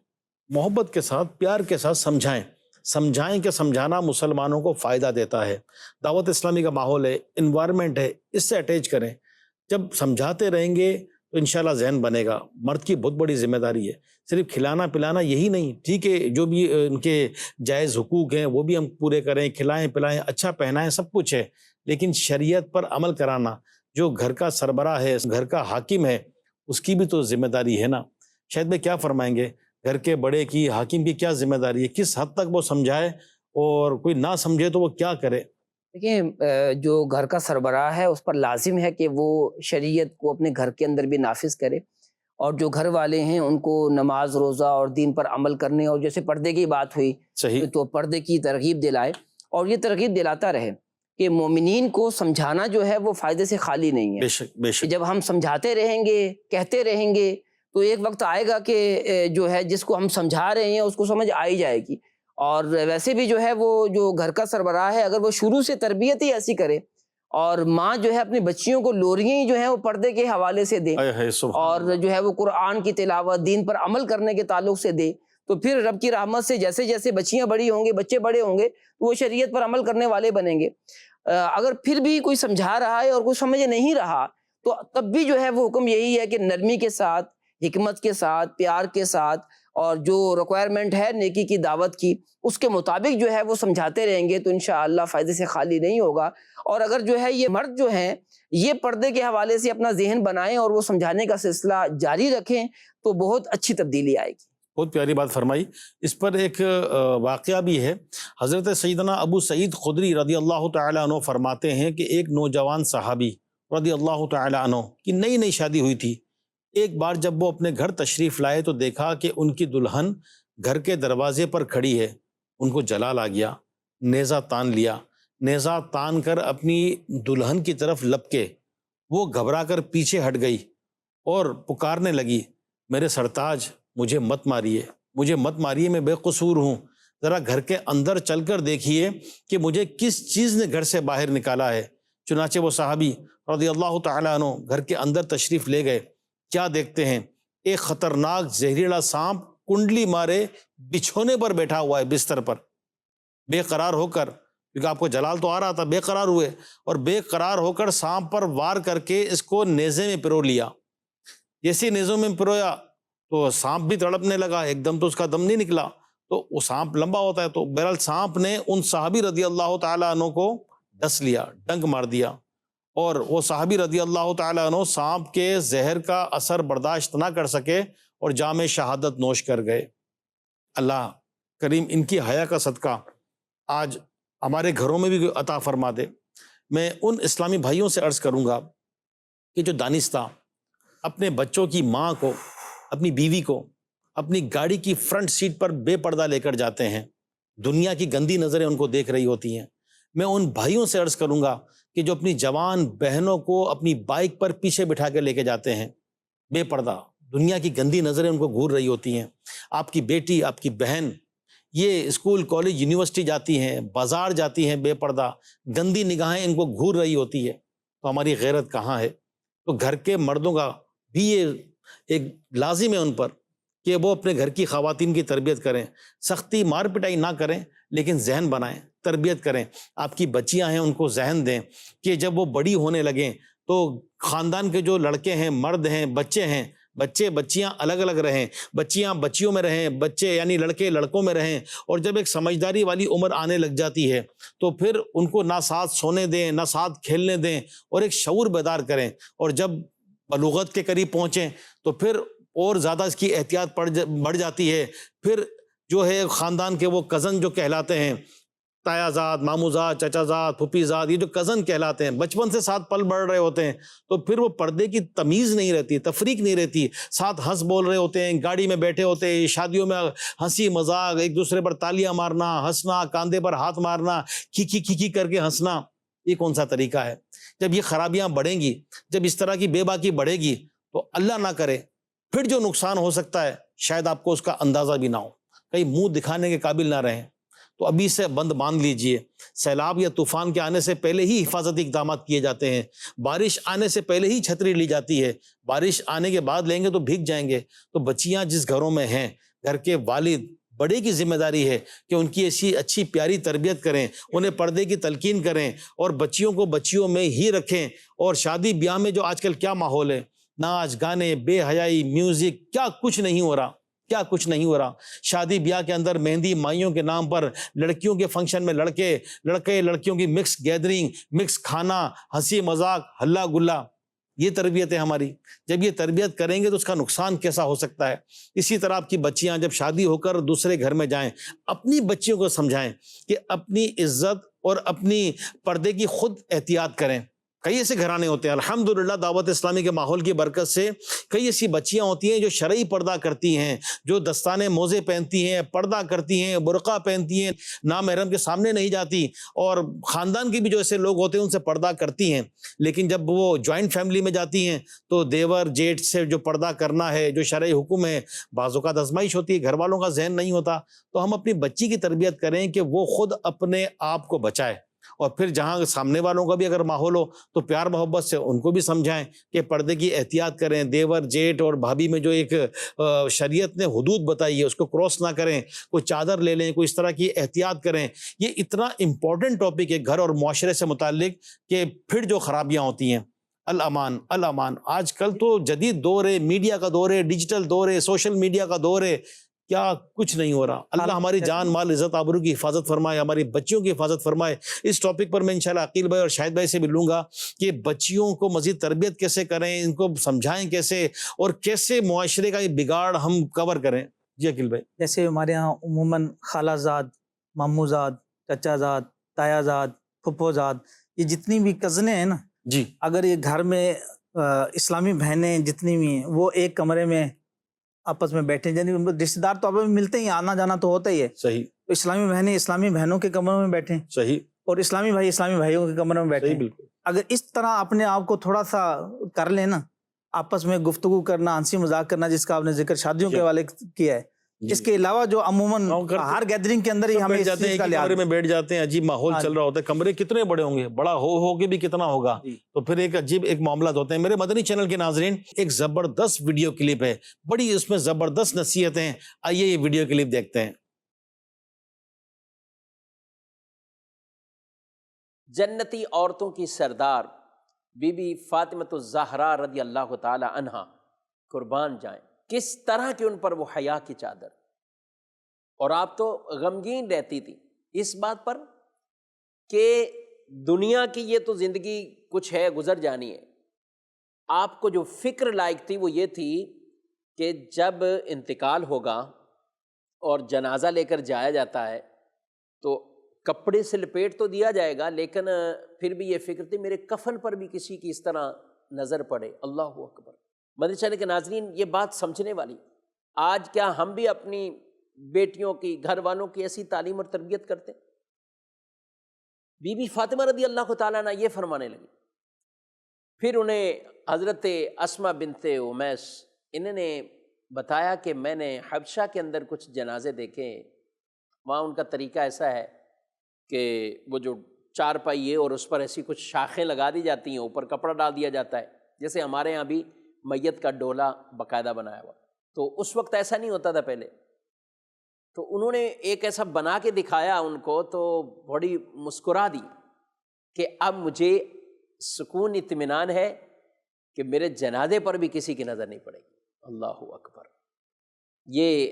محبت کے ساتھ، پیار کے ساتھ سمجھائیں کہ سمجھانا مسلمانوں کو فائدہ دیتا ہے۔ دعوت اسلامی کا ماحول ہے، انوائرمنٹ ہے، اس سے اٹیچ کریں۔ جب سمجھاتے رہیں گے تو انشاءاللہ ذہن بنے گا۔ مرد کی بہت بڑی ذمہ داری ہے، صرف کھلانا پلانا یہی نہیں، ٹھیک ہے جو بھی ان کے جائز حقوق ہیں وہ بھی ہم پورے کریں، کھلائیں پلائیں، اچھا پہنائیں، سب کچھ ہے، لیکن شریعت پر عمل کرانا، جو گھر کا سربراہ ہے، گھر کا حاکم ہے، اس کی بھی تو ذمہ داری ہے نا۔ شاید میں کیا فرمائیں گے، گھر کے بڑے کی، حاکم کی کیا ذمہ داری ہے، کس حد تک وہ سمجھائے، اور کوئی نہ سمجھے تو وہ کیا کرے؟ دیکھیں، جو گھر کا سربراہ ہے اس پر لازم ہے کہ وہ شریعت کو اپنے گھر کے اندر بھی نافذ کرے، اور جو گھر والے ہیں ان کو نماز روزہ اور دین پر عمل کرنے، اور جیسے پردے کی بات ہوئی صحیح، تو پردے کی ترغیب دلائے، اور یہ ترغیب دلاتا رہے کہ مومنین کو سمجھانا جو ہے وہ فائدے سے خالی نہیں ہے. بے شک بے کہ شک. جب ہم سمجھاتے رہیں گے، کہتے رہیں گے، تو ایک وقت آئے گا کہ جو ہے جس کو ہم سمجھا رہے ہیں اس کو سمجھ آ ہی جائے گی. اور ویسے بھی جو ہے وہ جو گھر کا سربراہ ہے، اگر وہ شروع سے تربیت ہی ایسی کرے، اور ماں جو ہے اپنی بچیوں کو لوریاں ہی جو ہے وہ پردے کے حوالے سے دے، اے سبحان اور جو ہے وہ قرآن کی تلاوت، دین پر عمل کرنے کے تعلق سے دے، تو پھر رب کی رحمت سے جیسے جیسے بچیاں بڑی ہوں گے، بچے بڑے ہوں گے، تو وہ شریعت پر عمل کرنے والے بنیں گے. اگر پھر بھی کوئی سمجھا رہا ہے اور کوئی سمجھ نہیں رہا، تو تب بھی جو ہے وہ حکم یہی ہے کہ نرمی کے ساتھ، حکمت کے ساتھ، پیار کے ساتھ، اور جو ریکوائرمنٹ ہے نیکی کی دعوت کی، اس کے مطابق جو ہے وہ سمجھاتے رہیں گے تو انشاءاللہ فائدے سے خالی نہیں ہوگا. اور اگر جو ہے یہ مرد جو ہیں یہ پردے کے حوالے سے اپنا ذہن بنائیں اور وہ سمجھانے کا سلسلہ جاری رکھیں تو بہت اچھی تبدیلی آئے گی. بہت پیاری بات فرمائی. اس پر ایک واقعہ بھی ہے. حضرت سیدنا ابو سعید خدری رضی اللہ تعالیٰ عنہ فرماتے ہیں کہ ایک نوجوان صحابی رضی اللہ تعالیٰ عنہ کی نئی نئی شادی ہوئی تھی. ایک بار جب وہ اپنے گھر تشریف لائے تو دیکھا کہ ان کی دلہن گھر کے دروازے پر کھڑی ہے. ان کو جلال آ گیا، نیزہ تان لیا. نیزہ تان کر اپنی دلہن کی طرف لپکے. وہ گھبرا کر پیچھے ہٹ گئی اور پکارنے لگی، میرے سرتاج مجھے مت ماریے، مجھے مت ماریے، میں بے قصور ہوں. ذرا گھر کے اندر چل کر دیکھیے کہ مجھے کس چیز نے گھر سے باہر نکالا ہے. چنانچہ وہ صحابی رضی اللہ تعالیٰ عنہ گھر کے اندر تشریف لے گئے. کیا دیکھتے ہیں؟ ایک خطرناک زہریلا سانپ کنڈلی مارے بچھونے پر بیٹھا ہوا ہے، بستر پر بے قرار ہو کر، کیونکہ آپ کو جلال تو آ رہا تھا، بے قرار ہوئے اور بے قرار ہو کر سانپ پر وار کر کے اس کو نیزے میں پرو لیا. جیسے نیزوں میں پرویا تو سانپ بھی تڑپنے لگا. ایک دم تو اس کا دم نہیں نکلا، تو وہ سانپ لمبا ہوتا ہے، تو بہرحال سانپ نے ان صحابی رضی اللہ تعالیٰ عنہ کو ڈس لیا، ڈنک مار دیا، اور وہ صحابی رضی اللہ تعالیٰ عنہ سانپ کے زہر کا اثر برداشت نہ کر سکے اور جام شہادت نوش کر گئے. اللہ کریم ان کی حیا کا صدقہ آج ہمارے گھروں میں بھی عطا فرما دے. میں ان اسلامی بھائیوں سے عرض کروں گا کہ جو دانستہ اپنے بچوں کی ماں کو، اپنی بیوی کو اپنی گاڑی کی فرنٹ سیٹ پر بے پردہ لے کر جاتے ہیں، دنیا کی گندی نظریں ان کو دیکھ رہی ہوتی ہیں. میں ان بھائیوں سے عرض کروں گا کہ جو اپنی جوان بہنوں کو اپنی بائک پر پیچھے بٹھا کے لے کے جاتے ہیں بے پردہ، دنیا کی گندی نظریں ان کو گھور رہی ہوتی ہیں. آپ کی بیٹی، آپ کی بہن یہ اسکول، کالج، یونیورسٹی جاتی ہیں، بازار جاتی ہیں بے پردہ، گندی نگاہیں ان کو گھور رہی ہوتی ہے، تو ہماری غیرت کہاں ہے؟ تو گھر کے مردوں کا بھی یہ ایک لازم ہے ان پر کہ وہ اپنے گھر کی خواتین کی تربیت کریں. سختی مار پٹائی نہ کریں، لیکن ذہن بنائیں، تربیت کریں. آپ کی بچیاں ہیں ان کو ذہن دیں کہ جب وہ بڑی ہونے لگیں تو خاندان کے جو لڑکے ہیں، مرد ہیں، بچے ہیں، بچے بچیاں الگ الگ رہیں، بچیاں بچیوں میں رہیں، بچے یعنی لڑکے لڑکوں میں رہیں. اور جب ایک سمجھداری والی عمر آنے لگ جاتی ہے تو پھر ان کو نہ ساتھ سونے دیں، نہ ساتھ کھیلنے دیں، اور ایک شعور بیدار کریں. اور جب بلوغت کے قریب پہنچیں تو پھر اور زیادہ اس کی احتیاط بڑھ جاتی ہے. پھر جو ہے خاندان کے وہ کزن جو کہلاتے ہیں، تایا زاد، مامو زاد، چچا زاد، پھوپھی زاد، یہ جو کزن کہلاتے ہیں، بچپن سے ساتھ پل بڑھ رہے ہوتے ہیں، تو پھر وہ پردے کی تمیز نہیں رہتی، تفریق نہیں رہتی. ساتھ ہنس بول رہے ہوتے ہیں، گاڑی میں بیٹھے ہوتے ہیں، شادیوں میں ہنسی مذاق، ایک دوسرے پر تالیاں مارنا، ہنسنا، کاندھے پر ہاتھ مارنا، کھی کر کے ہنسنا. یہ کون سا طریقہ ہے؟ جب یہ خرابیاں بڑھیں گی، جب اس طرح کی بے باکی بڑھے گی، تو اللہ نہ کرے پھر جو نقصان ہو سکتا ہے شاید آپ کو اس کا اندازہ بھی نہ ہو، کہیں منہ دکھانے کے قابل نہ رہیں. تو ابھی سے بند باندھ لیجئے. سیلاب یا طوفان کے آنے سے پہلے ہی حفاظتی اقدامات کیے جاتے ہیں. بارش آنے سے پہلے ہی چھتری لی جاتی ہے. بارش آنے کے بعد لیں گے تو بھیگ جائیں گے. تو بچیاں جس گھروں میں ہیں، گھر کے والد بڑے کی ذمہ داری ہے کہ ان کی ایسی اچھی پیاری تربیت کریں، انہیں پردے کی تلقین کریں، اور بچیوں کو بچیوں میں ہی رکھیں. اور شادی بیاہ میں جو آج کل کیا ماحول ہے، ناچ گانے، بے حیائی، میوزک، کیا کچھ نہیں ہو رہا، کیا کچھ نہیں ہو رہا. شادی بیاہ کے اندر مہندی مائیوں کے نام پر، لڑکیوں کے فنکشن میں لڑکے لڑکیوں کی مکس گیدرنگ، مکس کھانا، ہنسی مذاق، ہلا گلا. یہ تربیت ہے ہماری. جب یہ تربیت کریں گے تو اس کا نقصان کیسا ہو سکتا ہے. اسی طرح آپ کی بچیاں جب شادی ہو کر دوسرے گھر میں جائیں، اپنی بچیوں کو سمجھائیں کہ اپنی عزت اور اپنی پردے کی خود احتیاط کریں. کئی ایسے گھرانے ہوتے ہیں الحمدللہ دعوت اسلامی کے ماحول کی برکت سے، کئی ایسی بچیاں ہوتی ہیں جو شرعی پردہ کرتی ہیں، جو دستانے موزے پہنتی ہیں، پردہ کرتی ہیں، برقع پہنتی ہیں، نامحرم کے سامنے نہیں جاتی، اور خاندان کے بھی جو ایسے لوگ ہوتے ہیں ان سے پردہ کرتی ہیں. لیکن جب وہ جوائنٹ فیملی میں جاتی ہیں تو دیور جیٹھ سے جو پردہ کرنا ہے، جو شرعی حکم ہے، بعض اوقات آزمائش ہوتی ہے، گھر والوں کا ذہن نہیں ہوتا. تو ہم اپنی بچی کی تربیت کریں کہ وہ خود اپنے آپ کو بچائے، اور پھر جہاں سامنے والوں کا بھی اگر ماحول ہو تو پیار محبت سے ان کو بھی سمجھائیں کہ پردے کی احتیاط کریں. دیور جیٹ اور بھابھی میں جو ایک شریعت نے حدود بتائی ہے اس کو کراس نہ کریں، کوئی چادر لے لیں، کوئی اس طرح کی احتیاط کریں. یہ اتنا امپورٹنٹ ٹاپک ہے گھر اور معاشرے سے متعلق کہ پھر جو خرابیاں ہوتی ہیں. الامان الامان. آج کل تو جدید دور ہے، میڈیا کا دور ہے، ڈیجیٹل دور ہے، سوشل میڈیا کا دور ہے، کیا کچھ نہیں ہو رہا. اللہ ہماری جان مال عزت آبرو کی حفاظت فرمائے، ہماری بچیوں کی حفاظت فرمائے. اس ٹاپک پر میں انشاءاللہ عقیل بھائی اور شاہد بھائی سے بھی لوں گا کہ بچیوں کو مزید تربیت کیسے کریں، ان کو سمجھائیں کیسے، اور کیسے معاشرے کا یہ بگاڑ ہم کور کریں. جی عقیل بھائی. جیسے ہمارے ہاں عموماً خالہ زاد، ماموں زاد، چچا زاد، تایا زاد، پھپھو زاد، یہ جتنی بھی کزنیں ہیں نا، جی اگر یہ گھر میں اسلامی بہنیں جتنی بھی ہیں وہ ایک کمرے میں آپس میں بیٹھے، یعنی رشتے دار تو آپس میں ملتے ہی، آنا جانا تو ہوتا ہی ہے، صحیح تو اسلامی بہنیں اسلامی بہنوں کے کمروں میں بیٹھیں، صحیح اور اسلامی بھائی اسلامی بھائیوں کے کمروں میں صحیح بیٹھیں. بالکل. اگر اس طرح اپنے آپ کو تھوڑا سا کر لیں نا، آپس میں گفتگو کرنا، ہنسی مذاق کرنا، جس کا آپ نے ذکر شادیوں کے حوالے کیا ہے، جی. اس کے علاوہ جو عموماً ہاں، کرتے ہر گیدرنگ کے اندر ہی سب ہمیں بیٹھ اس جاتے ہیں، چیز ایک کا ہی لحاظ کمرے میں بیٹھ جاتے ہیں، عجیب ماحول ہاں چل رہا ہوتا ہے. کمرے کتنے بڑے ہوں گے، بڑا ہو کے بھی کتنا ہوگا، جی. تو پھر ایک عجیب ایک معاملات ہوتے ہیں. میرے مدنی چینل کے ناظرین، ایک زبردست ویڈیو کلپ ہے، بڑی اس میں زبردست نصیحتیں. آئیے یہ ویڈیو کلپ دیکھتے ہیں. جنتی عورتوں کی سردار بی بی فاطمۃ الزہرا رضی اللہ تعالی عنہا قربان جائیں، کس طرح کی ان پر وہ حیا کی چادر. اور آپ تو غمگین رہتی تھی اس بات پر کہ دنیا کی یہ تو زندگی کچھ ہے، گزر جانی ہے. آپ کو جو فکر لائق تھی وہ یہ تھی کہ جب انتقال ہوگا اور جنازہ لے کر جایا جاتا ہے تو کپڑے سے لپیٹ تو دیا جائے گا، لیکن پھر بھی یہ فکر تھی میرے کفن پر بھی کسی کی اس طرح نظر پڑے. اللہ اکبر. مدنی چینل کے ناظرین، یہ بات سمجھنے والی. آج کیا ہم بھی اپنی بیٹیوں کی، گھر والوں کی ایسی تعلیم اور تربیت کرتے؟ بی بی فاطمہ رضی اللہ تعالیٰ عنہ یہ فرمانے لگی. پھر انہیں حضرت اسماء بنت امیس انہوں نے بتایا کہ میں نے حبشہ کے اندر کچھ جنازے دیکھے، وہاں ان کا طریقہ ایسا ہے کہ وہ جو چارپائی ہے اور اس پر ایسی کچھ شاخیں لگا دی جاتی ہیں، اوپر کپڑا ڈال دیا جاتا ہے، جیسے ہمارے یہاں بھی میت کا ڈولا باقاعدہ بنایا ہوا. تو اس وقت ایسا نہیں ہوتا تھا پہلے. تو انہوں نے ایک ایسا بنا کے دکھایا ان کو، تو بڑی مسکرا دی کہ اب مجھے سکون اطمینان ہے کہ میرے جنازے پر بھی کسی کی نظر نہیں پڑے گی. اللہ اکبر. یہ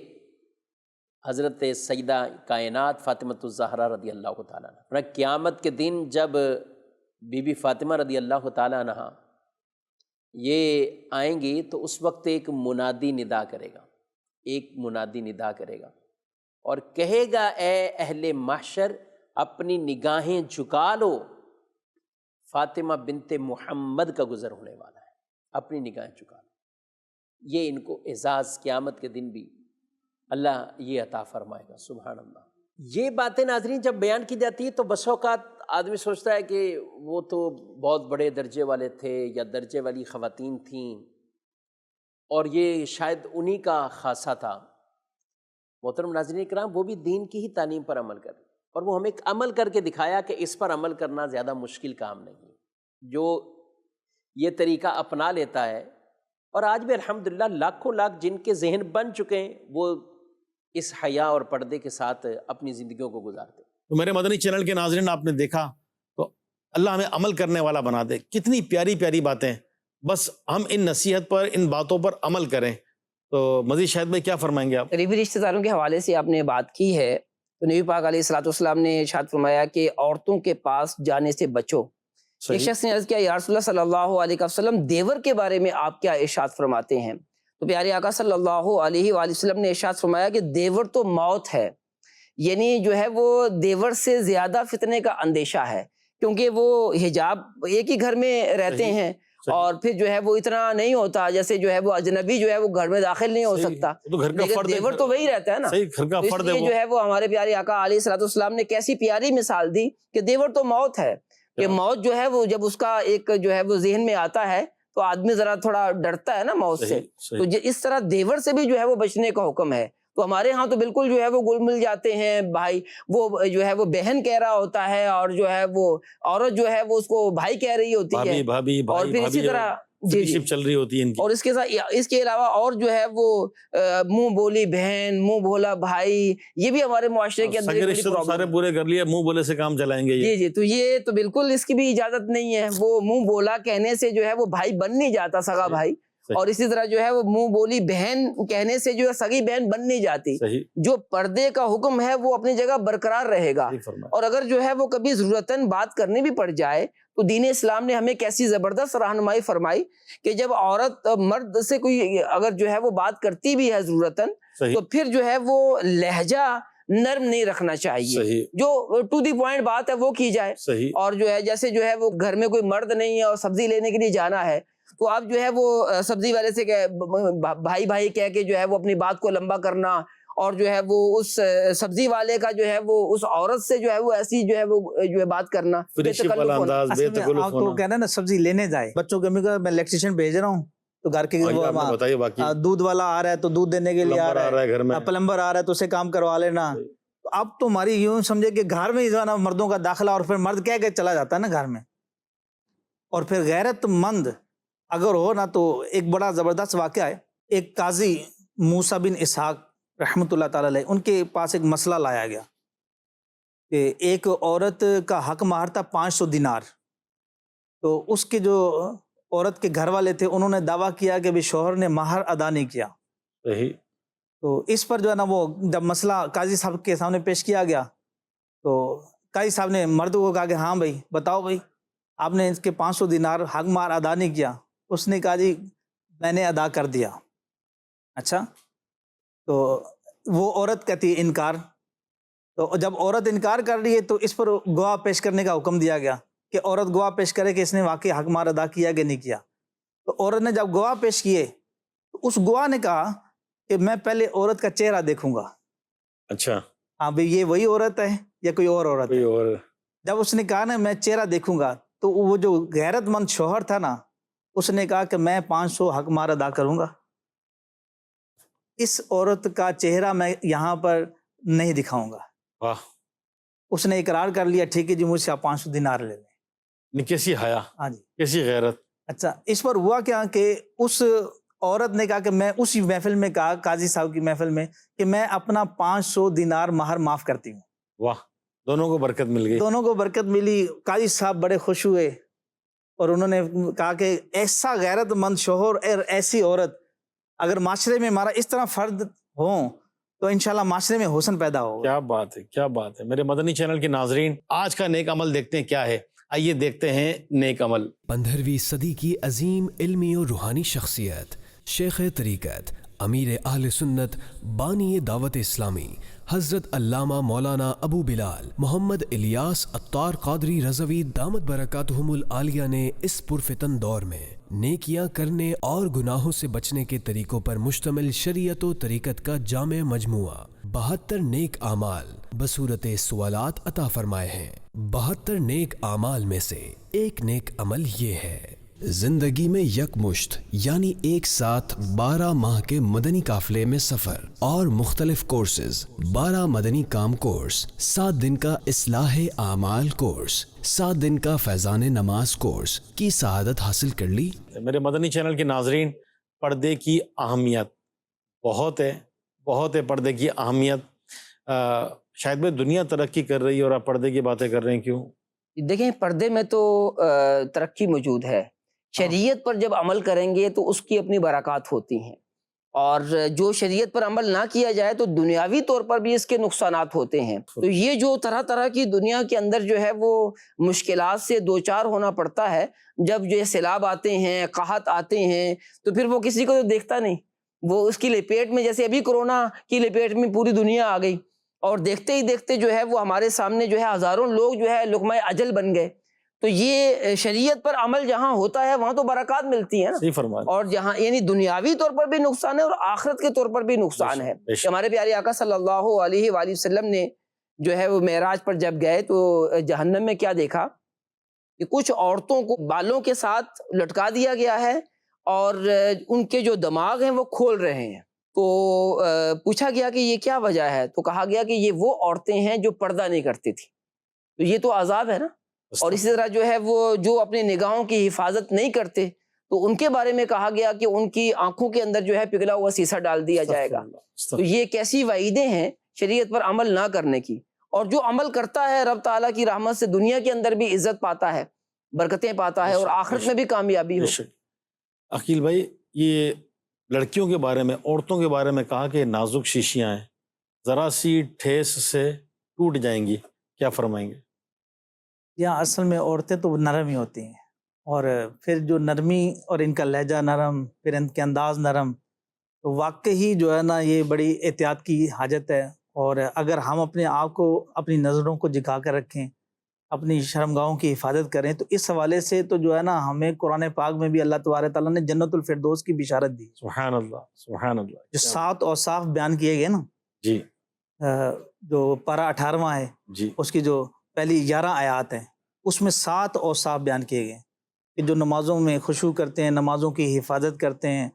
حضرت سیدہ کائنات فاطمۃ الزہرا رضی اللہ تعالیٰ عنہ. قیامت کے دن جب بی بی فاطمہ رضی اللہ تعالیٰ عنہ یہ آئیں گی تو اس وقت ایک منادی ندا کرے گا، ایک منادی ندا کرے گا اور کہے گا اے اہل محشر اپنی نگاہیں جھکا لو، فاطمہ بنت محمد کا گزر ہونے والا ہے، اپنی نگاہیں جھکا لو. یہ ان کو اعزاز قیامت کے دن بھی اللہ یہ عطا فرمائے گا. سبحان اللہ. یہ باتیں ناظرین جب بیان کی جاتی ہے تو بس اوقات آدمی سوچتا ہے کہ وہ تو بہت بڑے درجے والے تھے یا درجے والی خواتین تھیں اور یہ شاید انہی کا خاصہ تھا. محترم ناظرین کرام، وہ بھی دین کی ہی تعلیم پر عمل کر، اور وہ ہمیں عمل کر کے دکھایا کہ اس پر عمل کرنا زیادہ مشکل کام نہیں ہے. جو یہ طریقہ اپنا لیتا ہے، اور آج بھی الحمدللہ لاکھوں لاکھ جن کے ذہن بن چکے ہیں وہ اس حیا اور پردے کے ساتھ اپنی زندگیوں کو گزارتے. تو میرے مدنی چینل کے ناظرین، آپ نے دیکھا تو اللہ ہمیں عمل کرنے والا بنا دے. کتنی پیاری پیاری باتیں، بس ہم ان نصیحت پر، ان باتوں پر عمل کریں. تو مزید شاہد بھائی کیا فرمائیں گے آپ؟ قریبی رشتہ داروں کے حوالے سے آپ نے بات کی ہے تو نبی پاک علیہ الصلوۃ والسلام نے ارشاد فرمایا کہ عورتوں کے پاس جانے سے بچو. ایک شخص نے عرض کیا یا رسول اللہ صلی اللہ علیہ وسلم دیور کے بارے میں آپ کیا ارشاد فرماتے ہیں؟ تو پیارے آقا صلی اللہ علیہ وآلہ وسلم نے ارشاد فرمایا کہ دیور تو موت ہے، یعنی جو ہے وہ دیور سے زیادہ فتنے کا اندیشہ ہے کیونکہ وہ حجاب ایک ہی گھر میں رہتے ہیں اور پھر جو ہے وہ اتنا نہیں ہوتا، جیسے جو ہے وہ اجنبی جو ہے وہ گھر میں داخل نہیں ہو سکتا، لیکن دیور تو وہی رہتا ہے نا. اس لیے جو ہے وہ ہمارے پیارے آقا علیہ الصلوۃ والسلام نے کیسی پیاری مثال دی کہ دیور تو موت ہے، کہ موت جو ہے وہ جب اس کا ایک جو ہے وہ ذہن میں آتا ہے تو آدمی ذرا تھوڑا ڈرتا ہے نا موت سے. تو اس طرح دیور سے بھی جو ہے وہ بچنے کا حکم ہے. تو ہمارے ہاں تو بالکل جو ہے وہ گل مل جاتے ہیں بھائی، وہ جو ہے وہ بہن کہہ رہا ہوتا ہے اور جو ہے وہ عورت جو ہے وہ اس کو بھائی کہہ رہی ہوتی ہے، اور پھر اسی طرح چل رہی ہوتی ہے ان کی. اور اس کے ساتھ اس کے علاوہ اور جو ہے وہ منہ بولی بہن، منہ بولا بھائی، یہ بھی ہمارے معاشرے کے اندر سارے پورے کر لیے، منہ بولے سے کام چلائیں گے. جی تو یہ تو بالکل اس کی بھی اجازت نہیں ہے. وہ منہ بولا کہنے سے جو ہے وہ بھائی بن نہیں جاتا، سگا بھائی. اور اسی طرح جو ہے وہ منہ بولی بہن کہنے سے جو ہے سگی بہن بن نہیں جاتی. جو پردے کا حکم ہے وہ اپنی جگہ برقرار رہے گا. اور اگر جو ہے وہ کبھی ضرورتاً بات کرنی بھی پڑ جائے تو دین اسلام نے ہمیں کیسی زبردست رہنمائی فرمائی کہ جب عورت مرد سے کوئی اگر جو ہے وہ بات کرتی بھی ہے ضرورتاً تو پھر جو ہے وہ لہجہ نرم نہیں رکھنا چاہیے، جو ٹو دی پوائنٹ بات ہے وہ کی جائے. اور جو ہے جیسے جو ہے وہ گھر میں کوئی مرد نہیں ہے اور سبزی لینے کے لیے جانا ہے تو آپ جو ہے وہ سبزی والے سے بھائی بھائی کہہ کے جو ہے وہ اپنی بات کو لمبا کرنا، اور جو ہے وہ اس سبزی والے کا جو ہے وہ اس عورت سے جو ہے وہ ایسی جو ہے وہ جو ہے بات کرنا. آپ تو کہنا نا سبزی لینے جائے، بچوں کے میں الیکٹریشین بھیج رہا ہوں تو گھر کے دودھ والا آ رہا ہے تو دودھ دینے کے لیے آ رہا ہے، پلمبر آ رہا ہے تو اسے کام کروا لینا. اب تو ہماری یوں سمجھے کہ گھر میں جو ہے نا مردوں کا داخلہ، اور پھر مرد کہہ کے چلا جاتا ہے نا گھر میں. اور پھر غیرت مند اگر ہو نا تو ایک بڑا زبردست واقعہ ہے. ایک قاضی موسیٰ بن اسحاق رحمۃ اللہ تعالی علیہ، ان کے پاس ایک مسئلہ لایا گیا کہ ایک عورت کا حق مہر تھا 500 دینار. تو اس کے جو عورت کے گھر والے تھے انہوں نے دعویٰ کیا کہ بھی شوہر نے مہر ادا نہیں کیا. تو اس پر جو ہے نا وہ جب مسئلہ قاضی صاحب کے سامنے پیش کیا گیا تو قاضی صاحب نے مرد کو کہا کہ ہاں بھائی بتاؤ بھائی آپ نے اس کے 500 دینار حق مہر ادا نہیں کیا. اس نے کہا جی میں نے ادا کر دیا. اچھا، تو وہ عورت کہتی ہے انکار. تو جب عورت انکار کر رہی ہے تو اس پر گواہ پیش کرنے کا حکم دیا گیا کہ عورت گواہ پیش کرے کہ اس نے واقعی حق مہر ادا کیا کہ نہیں کیا. تو عورت نے جب گواہ پیش کیے تو اس گواہ نے کہا کہ میں پہلے عورت کا چہرہ دیکھوں گا. اچھا، ہاں بھئی یہ وہی عورت ہے یا کوئی اور عورت ہے؟ جب اس نے کہا نا میں چہرہ دیکھوں گا تو وہ جو غیرت مند شوہر تھا نا اس نے کہا کہ میں 500 حق مہر ادا کروں گا. اس عورت کا چہرہ میں یہاں پر نہیں دکھاؤں گا. اس نے اقرار کر لیا ٹھیک ہے جی مجھ سے آپ 500 دینار لے لیں. کیسی حیا، ہاں جی، کیسی غیرت. اچھا، اس پر ہوا کیا کہ اس عورت نے کہا کہ میں اسی محفل میں کہا، قاضی صاحب کی محفل میں، کہ میں اپنا 500 دینار مہر معاف کرتی ہوں. واہ، دونوں کو برکت مل گئی. دونوں کو برکت ملی. قاضی صاحب بڑے خوش ہوئے اور انہوں نے کہا کہ ایسا غیرت مند شوہر اور ایسی عورت اگر معاشرے میں ہمارا اس طرح فرد ہوں تو انشاءاللہ معاشرے میں حسن پیدا ہوگا. کیا بات ہے، کیا بات ہے. میرے مدنی چینل کے ناظرین، آج کا نیک عمل دیکھتے ہیں کیا ہے. آئیے دیکھتے ہیں نیک عمل. 15ویں صدی کی عظیم علمی اور روحانی شخصیت، شیخ طریقت، امیر اہل سنت، بانی دعوت اسلامی، حضرت علامہ مولانا ابو بلال محمد الیاس عطار قادری رضوی دامت برکاتہم العالیہ نے اس پرفتن دور میں نیکیاں کرنے اور گناہوں سے بچنے کے طریقوں پر مشتمل شریعت و طریقت کا جامع مجموعہ 72 نیک اعمال بصورت سوالات عطا فرمائے ہیں. 72 نیک اعمال میں سے ایک نیک عمل یہ ہے: زندگی میں یکمشت یعنی ایک ساتھ 12 ماہ کے مدنی قافلے میں سفر اور مختلف کورسز، 12 مدنی کام کورس، 7 دن کا اصلاح اعمال کورس، 7 دن کا فیضان نماز کورس کی سعادت حاصل کر لی. میرے مدنی چینل کے ناظرین، پردے کی اہمیت بہت ہے، بہت ہے. پردے کی اہمیت شاید میں دنیا ترقی کر رہی ہے اور آپ پردے کی باتیں کر رہے ہیں، کیوں؟ دیکھیں پردے میں تو ترقی موجود ہے. شریعت پر جب عمل کریں گے تو اس کی اپنی برکات ہوتی ہیں، اور جو شریعت پر عمل نہ کیا جائے تو دنیاوی طور پر بھی اس کے نقصانات ہوتے ہیں. تو یہ جو طرح طرح کی دنیا کے اندر جو ہے وہ مشکلات سے دوچار ہونا پڑتا ہے، جب جو سیلاب آتے ہیں، قحط آتے ہیں، تو پھر وہ کسی کو تو دیکھتا نہیں، وہ اس کی لپیٹ میں، جیسے ابھی کورونا کی لپیٹ میں پوری دنیا آ گئی، اور دیکھتے ہی دیکھتے جو ہے وہ ہمارے سامنے جو ہے ہزاروں لوگ جو ہے لقمہ اجل بن گئے. تو یہ شریعت پر عمل جہاں ہوتا ہے وہاں تو برکات ملتی ہے نا، صحیح فرما رہے اور جہاں یعنی دنیاوی طور پر بھی نقصان ہے اور آخرت کے طور پر بھی نقصان ہے. بے شک. کہ ہمارے پیارے آقا صلی اللہ علیہ وآلہ وسلم نے جو ہے وہ معراج پر جب گئے تو جہنم میں کیا دیکھا کہ کچھ عورتوں کو بالوں کے ساتھ لٹکا دیا گیا ہے اور ان کے جو دماغ ہیں وہ کھول رہے ہیں. تو پوچھا گیا کہ یہ کیا وجہ ہے، تو کہا گیا کہ یہ وہ عورتیں ہیں جو پردہ نہیں کرتی تھی. تو یہ تو عذاب ہے نا. اور اسی طرح جو ہے وہ جو اپنی نگاہوں کی حفاظت نہیں کرتے تو ان کے بارے میں کہا گیا کہ ان کی آنکھوں کے اندر جو ہے پگھلا ہوا سیسا ڈال دیا جائے گا. تو یہ کیسی وعیدیں ہیں شریعت پر عمل نہ کرنے کی. اور جو عمل کرتا ہے رب تعالیٰ کی رحمت سے دنیا کے اندر بھی عزت پاتا ہے، برکتیں پاتا ہے اور آخرت میں بھی کامیابی ہو. عقیل بھائی، یہ لڑکیوں کے بارے میں، عورتوں کے بارے میں کہا کہ نازک شیشیاں ہیں، ذرا سی ٹھیس سے ٹوٹ جائیں گی، کیا فرمائیں گے؟ یہاں اصل میں عورتیں تو نرم ہی ہوتی ہیں، اور پھر جو نرمی اور ان کا لہجہ نرم، پھر ان کے انداز نرم، تو واقعی جو ہے نا یہ بڑی احتیاط کی حاجت ہے. اور اگر ہم اپنے آپ کو، اپنی نظروں کو جھکا کر رکھیں، اپنی شرمگاہوں کی حفاظت کریں، تو اس حوالے سے تو جو ہے نا ہمیں قرآن پاک میں بھی اللہ تبارک تعالیٰ نے جنت الفردوس کی بشارت دی. سبحان اللہ، سبحان اللہ. جو 7 اوصاف بیان کیے گئے نا، جی جو پارہ 18واں ہے، جی اس کی جو پہلی 11 آیات ہیں، اس میں 7 اوصاف بیان کیے گئے ہیں کہ جو نمازوں میں خشوع کرتے ہیں، نمازوں کی حفاظت کرتے ہیں،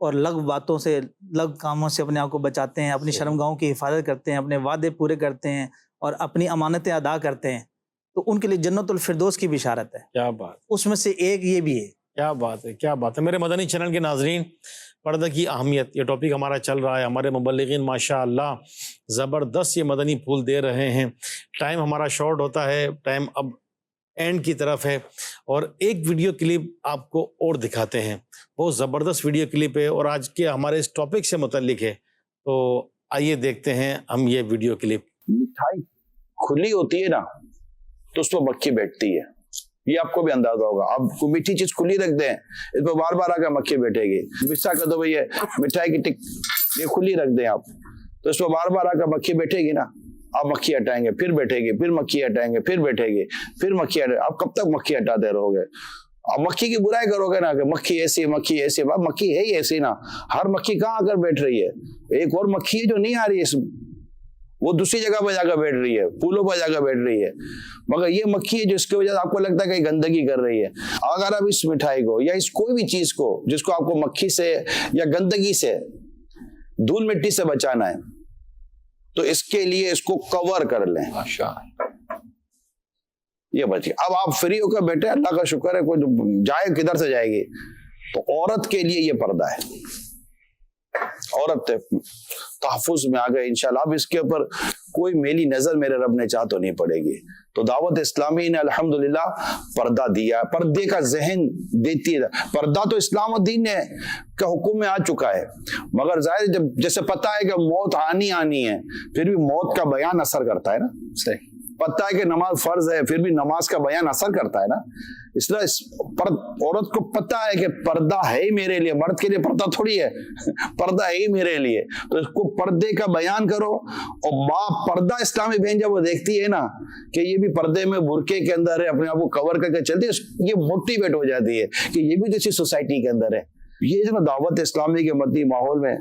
اور لغو باتوں سے، لغو کاموں سے اپنے آپ کو بچاتے ہیں، اپنی شرمگاہوں کی حفاظت کرتے ہیں، اپنے وعدے پورے کرتے ہیں اور اپنی امانتیں ادا کرتے ہیں، تو ان کے لیے جنت الفردوس کی بشارت ہے. کیا بات، اس میں سے ایک یہ بھی ہے. کیا بات ہے، کیا بات ہے. میرے مدنی چینل کے ناظرین، پردہ کی اہمیت، یہ ٹاپک ہمارا چل رہا ہے. ہمارے مبلغین ماشاء اللہ زبردست یہ مدنی پھول دے رہے ہیں. ٹائم ہمارا شارٹ ہوتا ہے، ٹائم اب اینڈ کی طرف ہے، اور ایک ویڈیو کلپ آپ کو اور دکھاتے ہیں. بہت زبردست ویڈیو کلپ ہے اور آج کے ہمارے اس ٹاپک سے متعلق ہے. تو آئیے دیکھتے ہیں ہم یہ ویڈیو کلپ. مٹھائی کھلی ہوتی ہے نا تو اس پہ مکھی بیٹھتی ہے، یہ آپ کو بھی اندازہ ہوگا. آپ کو میٹھی چیز کھلی رکھ دیں، اس پہ بار بار آ کر مکھی بیٹھے گی. غصہ کر دو بھئی مٹھائی کی یہ کھلی رکھ دیں آپ، تو اس پہ بار بار آ کر مکھی بیٹھے گی نا. آپ مکھی ہٹائیں گے، پھر بیٹھے گی، پھر مکھی ہٹائیں گے، پھر بیٹھے گی، پھر مکھی ہٹائیں گے. آپ کب تک مکھی ہٹاتے رہو گے؟ آپ مکھی کی برائی کرو گے نا کہ مکھی ایسی، مکھی ایسی. مکھی ہے ہی ایسی نا. ہر مکھی کہاں آ کر بیٹھ رہی ہے؟ ایک اور مکھی ہے جو نہیں آ رہی ہے، وہ دوسری جگہ پہ جا کر بیٹھ رہی ہے، پھولوں پہ جا کر بیٹھ رہی ہے. مگر یہ مکھی ہے جو اس کی وجہ سے آپ کو لگتا ہے کہ گندگی کر رہی ہے. اگر آپ اس مٹھائی کو یا اس کوئی بھی چیز کو جس کو آپ کو مکھی سے یا گندگی سے، دھول مٹی سے بچانا ہے، تو اس کے لیے اس کو کور کر لیں. یہ بچ گیا. اب آپ فری ہو کر بیٹھے، اللہ کا شکر ہے، کوئی جائے کدھر سے جائے گی. تو عورت کے لیے یہ پردہ ہے. عورت تحفظ میں آ گئے انشاءاللہ. اب اس کے اوپر کوئی میلی نظر میرے رب نے چاہ تو نہیں پڑے گی. تو دعوت اسلامی نے الحمدللہ پردہ دیا، پردے کا ذہن دیتی ہے. پردہ تو اسلام و دین کا حکم میں آ چکا ہے، مگر ظاہر جب جیسے پتہ ہے کہ موت آنی ہے، پھر بھی موت کا بیان اثر کرتا ہے نا. صحیح پتہ ہے کہ نماز فرض ہے، پھر بھی نماز کا بیان اثر کرتا ہے نا. اس لیے عورت کو پتہ ہے کہ پردہ ہے ہی میرے لیے، مرد کے لیے پردہ تھوڑی ہے، پردہ ہے ہی میرے لیے. تو اس کو پردے کا بیان کرو. اور باپ پردہ اسلامی بہن جب وہ دیکھتی ہے نا کہ یہ بھی پردے میں برقعے کے اندر ہے، اپنے آپ کو کور کر کے چلتی ہے، یہ موٹیویٹ ہو جاتی ہے کہ یہ بھی جیسی سوسائٹی کے اندر ہے. یہ جو دعوت اسلامی کے مدنی ماحول میں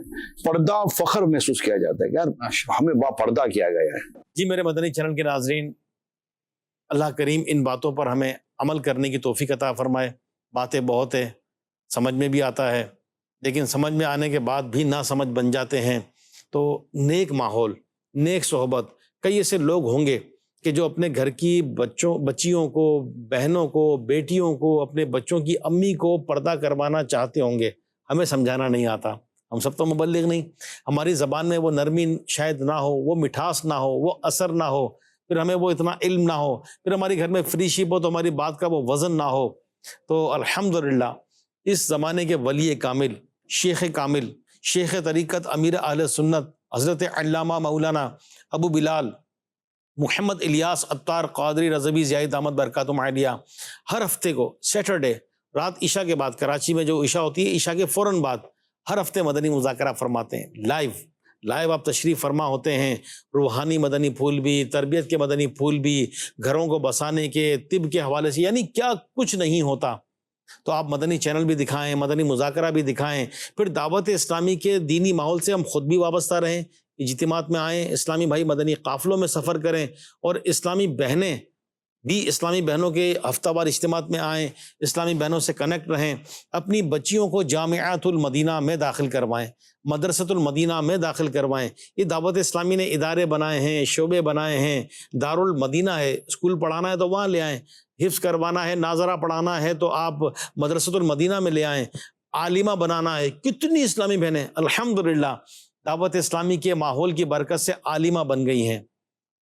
پردہ فخر محسوس کیا جاتا ہے کہ یار ہمیں با پردہ کیا گیا ہے. جی میرے مدنی چینل کے ناظرین، اللہ کریم ان باتوں پر ہمیں عمل کرنے کی توفیق عطا فرمائے. باتیں بہت ہیں، سمجھ میں بھی آتا ہے، لیکن سمجھ میں آنے کے بعد بھی نہ سمجھ بن جاتے ہیں. تو نیک ماحول، نیک صحبت، کئی ایسے لوگ ہوں گے کہ جو اپنے گھر کی بچیوں کو، بہنوں کو، بیٹیوں کو، اپنے بچوں کی امی کو پردہ کروانا چاہتے ہوں گے. ہمیں سمجھانا نہیں آتا، ہم سب تو مبلغ نہیں، ہماری زبان میں وہ نرمی شاید نہ ہو، وہ مٹھاس نہ ہو، وہ اثر نہ ہو، پھر ہمیں وہ اتنا علم نہ ہو، پھر ہمارے گھر میں فری شپ ہو تو ہماری بات کا وہ وزن نہ ہو. تو الحمدللہ اس زمانے کے ولی کامل، شیخ کامل، شیخ طریقت، امیر اہل سنت، حضرت علامہ مولانا ابو بلال محمد الیاس عطار قادری رضوی زیائی دامت برکاتہم عالیہ، ہر ہفتے کو سیٹرڈے رات عشاء کے بعد، کراچی میں جو عشاء ہوتی ہے عشاء کے فوراً بعد، ہر ہفتے مدنی مذاکرہ فرماتے ہیں لائیو. لائیو آپ تشریف فرما ہوتے ہیں. روحانی مدنی پھول بھی, تربیت کے مدنی پھول بھی, گھروں کو بسانے کے, طب کے حوالے سے, یعنی کیا کچھ نہیں ہوتا. تو آپ مدنی چینل بھی دکھائیں, مدنی مذاکرہ بھی دکھائیں. پھر دعوت اسلامی کے دینی ماحول سے ہم خود بھی وابستہ رہیں, اجتماعات میں آئیں, اسلامی بھائی مدنی قافلوں میں سفر کریں, اور اسلامی بہنیں بھی اسلامی بہنوں کے ہفتہ وار اجتماعات میں آئیں, اسلامی بہنوں سے کنیکٹ رہیں. اپنی بچیوں کو جامعۃ المدینہ میں داخل کروائیں, مدرسۃ المدینہ میں داخل کروائیں. یہ دعوت اسلامی نے ادارے بنائے ہیں, شعبے بنائے ہیں. دارالمدینہ ہے, اسکول پڑھانا ہے تو وہاں لے آئیں, حفظ کروانا ہے, ناظرہ پڑھانا ہے تو آپ مدرسۃ المدینہ میں لے آئیں, عالمہ بنانا ہے. کتنی اسلامی بہنیں الحمدللہ دعوت اسلامی کے ماحول کی برکت سے عالمہ بن گئی ہیں,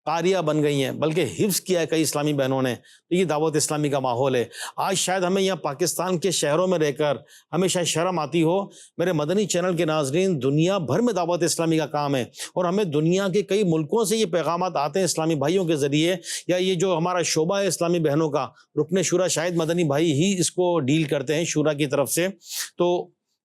قاریہ بن گئی ہیں, بلکہ حفظ کیا ہے کئی اسلامی بہنوں نے. تو یہ دعوت اسلامی کا ماحول ہے. آج شاید ہمیں یہاں پاکستان کے شہروں میں رہ کر ہمیں شاید شرم آتی ہو. میرے مدنی چینل کے ناظرین, دنیا بھر میں دعوت اسلامی کا کام ہے, اور ہمیں دنیا کے کئی ملکوں سے یہ پیغامات آتے ہیں اسلامی بھائیوں کے ذریعے, یا یہ جو ہمارا شعبہ ہے اسلامی بہنوں کا, رکن شورا شاہد مدنی بھائی ہی اس کو ڈیل کرتے ہیں شورا کی طرف سے. تو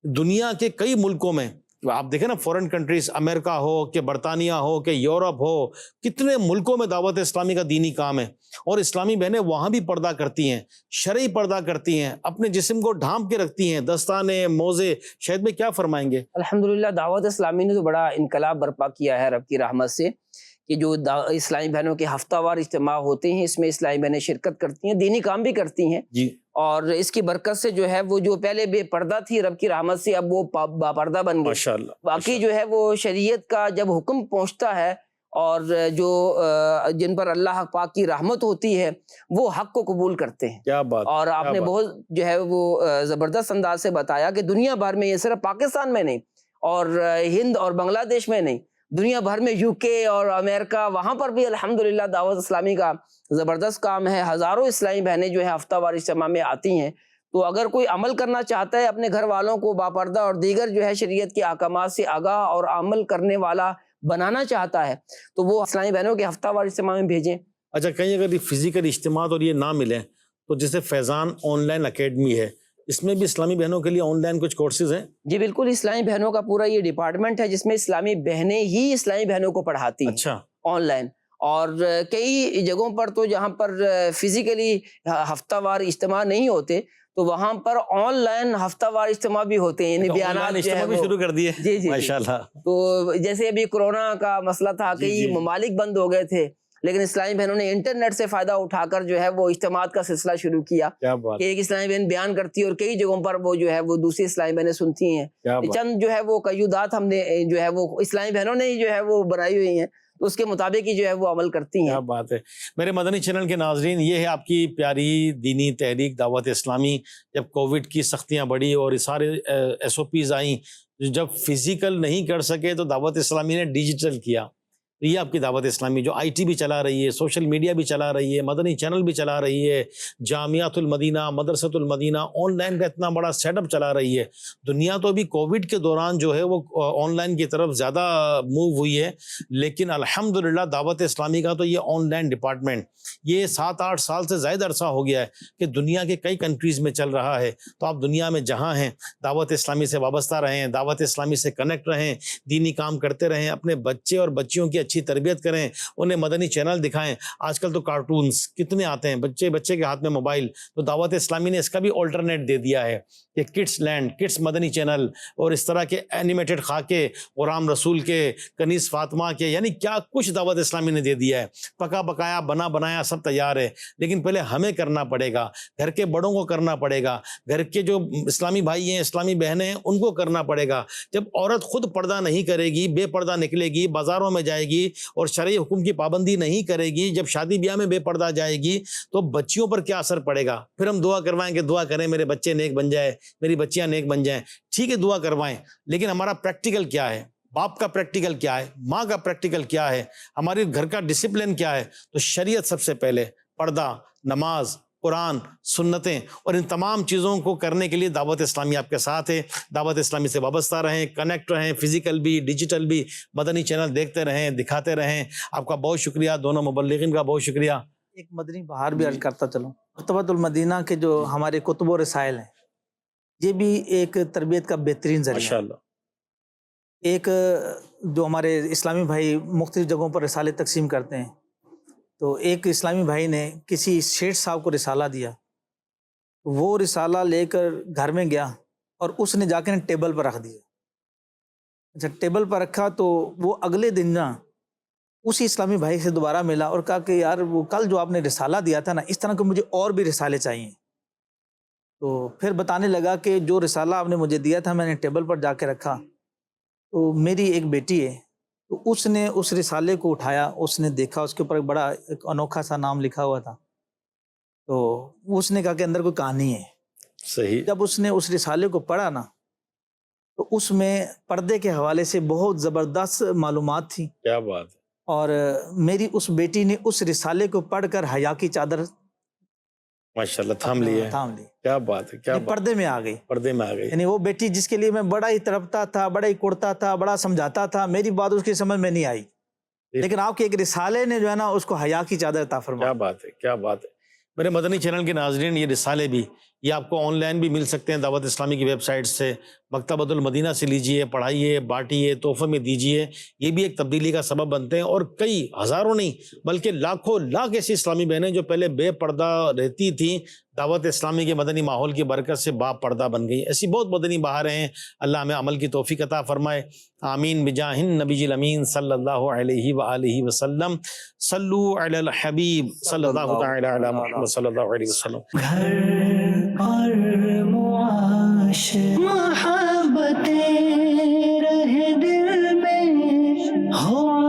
دنیا کے کئی ملکوں میں آپ دیکھیں نا, فورن کنٹریز, امریکہ ہو کہ برطانیہ ہو کہ یورپ ہو, کتنے ملکوں میں دعوت اسلامی کا دینی کام ہے. اور اسلامی بہنیں وہاں بھی پردہ کرتی ہیں, شرعی پردہ کرتی ہیں, اپنے جسم کو ڈھانپ کے رکھتی ہیں, دستانے, موزے. شاید میں کیا فرمائیں گے؟ الحمدللہ دعوت اسلامی نے تو بڑا انقلاب برپا کیا ہے رب کی رحمت سے, کہ جو اسلامی بہنوں کے ہفتہ وار اجتماع ہوتے ہیں اس میں اسلامی بہنیں شرکت کرتی ہیں, دینی کام بھی کرتی ہیں جی. اور اس کی برکت سے جو ہے وہ جو پہلے بے پردہ تھی رب کی رحمت سے اب وہ باپردہ بن گئی. ماشاءاللہ. باقی جو ہے وہ شریعت کا جب حکم پہنچتا ہے اور جو جن پر اللہ پاک کی رحمت ہوتی ہے وہ حق کو قبول کرتے ہیں. کیا بات. اور آپ نے بہت جو ہے وہ زبردست انداز سے بتایا کہ دنیا بھر میں, یہ صرف پاکستان میں نہیں اور ہند اور بنگلہ دیش میں نہیں, دنیا بھر میں یو کے اور امریکہ, وہاں پر بھی الحمدللہ دعوت اسلامی کا زبردست کام ہے. ہزاروں اسلامی بہنیں جو ہے ہفتہ وار اجتماع میں آتی ہیں. تو اگر کوئی عمل کرنا چاہتا ہے, اپنے گھر والوں کو باپردہ اور دیگر جو ہے شریعت کے احکامات سے آگاہ اور عمل کرنے والا بنانا چاہتا ہے, تو وہ اسلامی بہنوں کے ہفتہ وار اجتماع میں بھیجیں. اچھا, کہیں اگر یہ فزیکل اجتماعات اور یہ نہ ملیں تو جیسے فیضان آن لائن اکیڈمی ہے, اس میں بھی اسلامی بہنوں کے لیے آن لائن کچھ کورسز ہیں؟ جی بالکل, اسلامی بہنوں کا پورا یہ ڈپارٹمنٹ ہے جس میں اسلامی بہنیں ہی اسلامی بہنوں کو پڑھاتی ہیں. اچھا. On line. اور کئی جگہوں پر تو جہاں پر فزیکلی ہفتہ وار اجتماع نہیں ہوتے تو وہاں پر آن لائن ہفتہ وار اجتماع بھی ہوتے ہیں, یعنی بیانات جو ہے بھی شروع کر دیے. جی جی ماشاءاللہ. تو جیسے ابھی کورونا کا مسئلہ تھا, کئی ممالک بند ہو گئے تھے, لیکن اسلامی بہنوں نے انٹرنیٹ سے فائدہ اٹھا کر جو ہے وہ اجتماعات کا سلسلہ شروع کیا. کہ ایک اسلامی بہن بیان کرتی ہے اور کئی جگہوں پر وہ جو ہے وہ دوسری اسلامی بہنیں سنتی ہیں. چند جو ہے وہ قیودات ہم نے جو ہے وہ اسلامی بہنوں نے جو ہے وہ بنائی ہوئی ہیں, تو اس کے مطابق ہی جو ہے وہ عمل کرتی ہیں. کیا بات ہے. میرے مدنی چینل کے ناظرین, یہ ہے آپ کی پیاری دینی تحریک دعوت اسلامی. جب کووڈ کی سختیاں بڑھی اور سارے SOPs آئیں, جب فزیکل نہیں کر سکے تو دعوت اسلامی نے ڈیجیٹل کیا. یہ آپ کی دعوت اسلامی جو IT بھی چلا رہی ہے, سوشل میڈیا بھی چلا رہی ہے, مدنی چینل بھی چلا رہی ہے, جامعۃ المدینہ, مدرسۃ المدینہ, آن لائن کا اتنا بڑا سیٹ اپ چلا رہی ہے. دنیا تو ابھی کووڈ کے دوران جو ہے وہ آن لائن کی طرف زیادہ موو ہوئی ہے, لیکن الحمدللہ دعوت اسلامی کا تو یہ آن لائن ڈپارٹمنٹ یہ 7-8 سال سے زائد عرصہ ہو گیا ہے کہ دنیا کے کئی کنٹریز میں چل رہا ہے. تو آپ دنیا میں جہاں ہیں دعوت اسلامی سے وابستہ رہیں, دعوت اسلامی سے کنیکٹ رہیں, دینی کام کرتے رہیں, اپنے بچے اور بچیوں کی اچھی تربیت کریں, انہیں مدنی چینل دکھائیں. آج کل تو کارٹونز کتنے آتے ہیں, بچے کے ہاتھ میں موبائل, تو دعوت اسلامی نے اس کا بھی آلٹرنیٹ دے دیا ہے کہ کڈس لینڈ, کڈس مدنی چینل, اور اس طرح کے اینیمیٹڈ خاکے غلام رسول کے, کنیز فاطمہ کے, یعنی کیا کچھ دعوت اسلامی نے دے دیا ہے. پکا پکایا بنا بنایا سب تیار ہے, لیکن پہلے ہمیں کرنا پڑے گا, گھر کے بڑوں کو کرنا پڑے گا, گھر کے جو اسلامی بھائی ہیں, اسلامی بہنیں ہیں, ان کو کرنا پڑے گا. جب عورت خود پردہ نہیں کرے گی, بے پردہ نکلے گی, بازاروں میں جائے گی اور شرعی حکم کی پابندی نہیں کرے گی, جب شادی بیاہ میں بے پردہ جائے گی تو بچیوں پر کیا اثر پڑے گا. پھر ہم دعا کروائیں کہ دعا کریں میرے بچے نیک بن جائے, میری بچیاں نیک بن جائیں. ٹھیک ہے دعا کروائیں, لیکن ہمارا پریکٹیکل کیا ہے, باپ کا پریکٹیکل کیا ہے, ماں کا پریکٹیکل کیا ہے, ہمارے گھر کا ڈسپلن کیا ہے. تو شریعت سب سے پہلے, پردہ, نماز, قرآن, سنتیں, اور ان تمام چیزوں کو کرنے کے لیے دعوت اسلامی آپ کے ساتھ ہے. دعوت اسلامی سے وابستہ رہیں, کنیکٹ رہیں, فزیکل بھی ڈیجیٹل بھی, مدنی چینل دیکھتے رہیں, دکھاتے رہیں. آپ کا بہت شکریہ, دونوں مبلغین کا بہت شکریہ. ایک مدنی بہار بھی عرض کرتا چلوں, مکتبۃ المدینہ کے جو ہمارے کتب و رسائل ہیں یہ بھی ایک تربیت کا بہترین ذریعہ ہے. ماشاءاللہ. ایک جو ہمارے اسلامی بھائی مختلف جگہوں پر رسالے تقسیم کرتے ہیں، تو ایک اسلامی بھائی نے کسی شیخ صاحب کو رسالہ دیا، وہ رسالہ لے کر گھر میں گیا اور اس نے جا کے ٹیبل پر رکھ دیا۔ اچھا، ٹیبل پر رکھا تو وہ اگلے دن نا اسی اسلامی بھائی سے دوبارہ ملا اور کہا کہ یار وہ کل جو آپ نے رسالہ دیا تھا نا، اس طرح کے مجھے اور بھی رسالے چاہیے۔ تو پھر بتانے لگا کہ جو رسالہ آپ نے مجھے دیا تھا میں نے ٹیبل پر جا کے رکھا، تو میری ایک بیٹی ہے، تو اس نے اس رسالے کو اٹھایا، اس نے دیکھا، اس کے اوپر ایک انوکھا سا نام لکھا ہوا تھا، تو اس نے کہا کہ اندر کوئی کہانی ہے۔ صحیح۔ جب اس نے اس رسالے کو پڑھا نا تو اس میں پردے کے حوالے سے بہت زبردست معلومات تھیں، کیا بات ہے۔ اور میری اس بیٹی نے اس رسالے کو پڑھ کر حیا کی چادر ماشاءاللہ تھام لی ہے۔ تھام لی، کیا بات ہے، کیا بات، پردے میں آ گئی۔ پردے میں آ گئی۔ یعنی وہ بیٹی جس کے لیے میں بڑا ہی تڑپتا تھا، بڑا ہی کوڑتا تھا، بڑا سمجھاتا تھا، میری بات اس کی سمجھ میں نہیں آئی، لیکن آپ کے ایک رسالے نے جو ہے نا اس کو حیا کی چادر عطا فرمائی۔ کیا بات ہے، کیا بات ہے۔ میرے مدنی چینل کے ناظرین، یہ رسالے بھی یہ آپ کو آن لائن بھی مل سکتے ہیں دعوت اسلامی کی ویب سائٹ سے، مکتبۃ المدینہ سے لیجئے، پڑھائیے، بانٹیے، تحفے میں دیجئے، یہ بھی ایک تبدیلی کا سبب بنتے ہیں۔ اور کئی ہزاروں نہیں بلکہ لاکھوں لاکھ ایسی اسلامی بہنیں جو پہلے بے پردہ رہتی تھیں، دعوت اسلامی کے مدنی ماحول کی برکت سے با پردہ بن گئی۔ ایسی بہت مدنی بہاریں ہیں، اللہ ہمیں عمل کی توفیق عطا فرمائے، آمین بجاہ النبی الامین صلی اللہ علیہ وآلہ وسلم۔ صلو علی الحبیب صلی اللہ تعالی علی محمد صلی اللہ علیہ وسلم۔ گھر اور معاش محبتیں رہے دل میں، ہو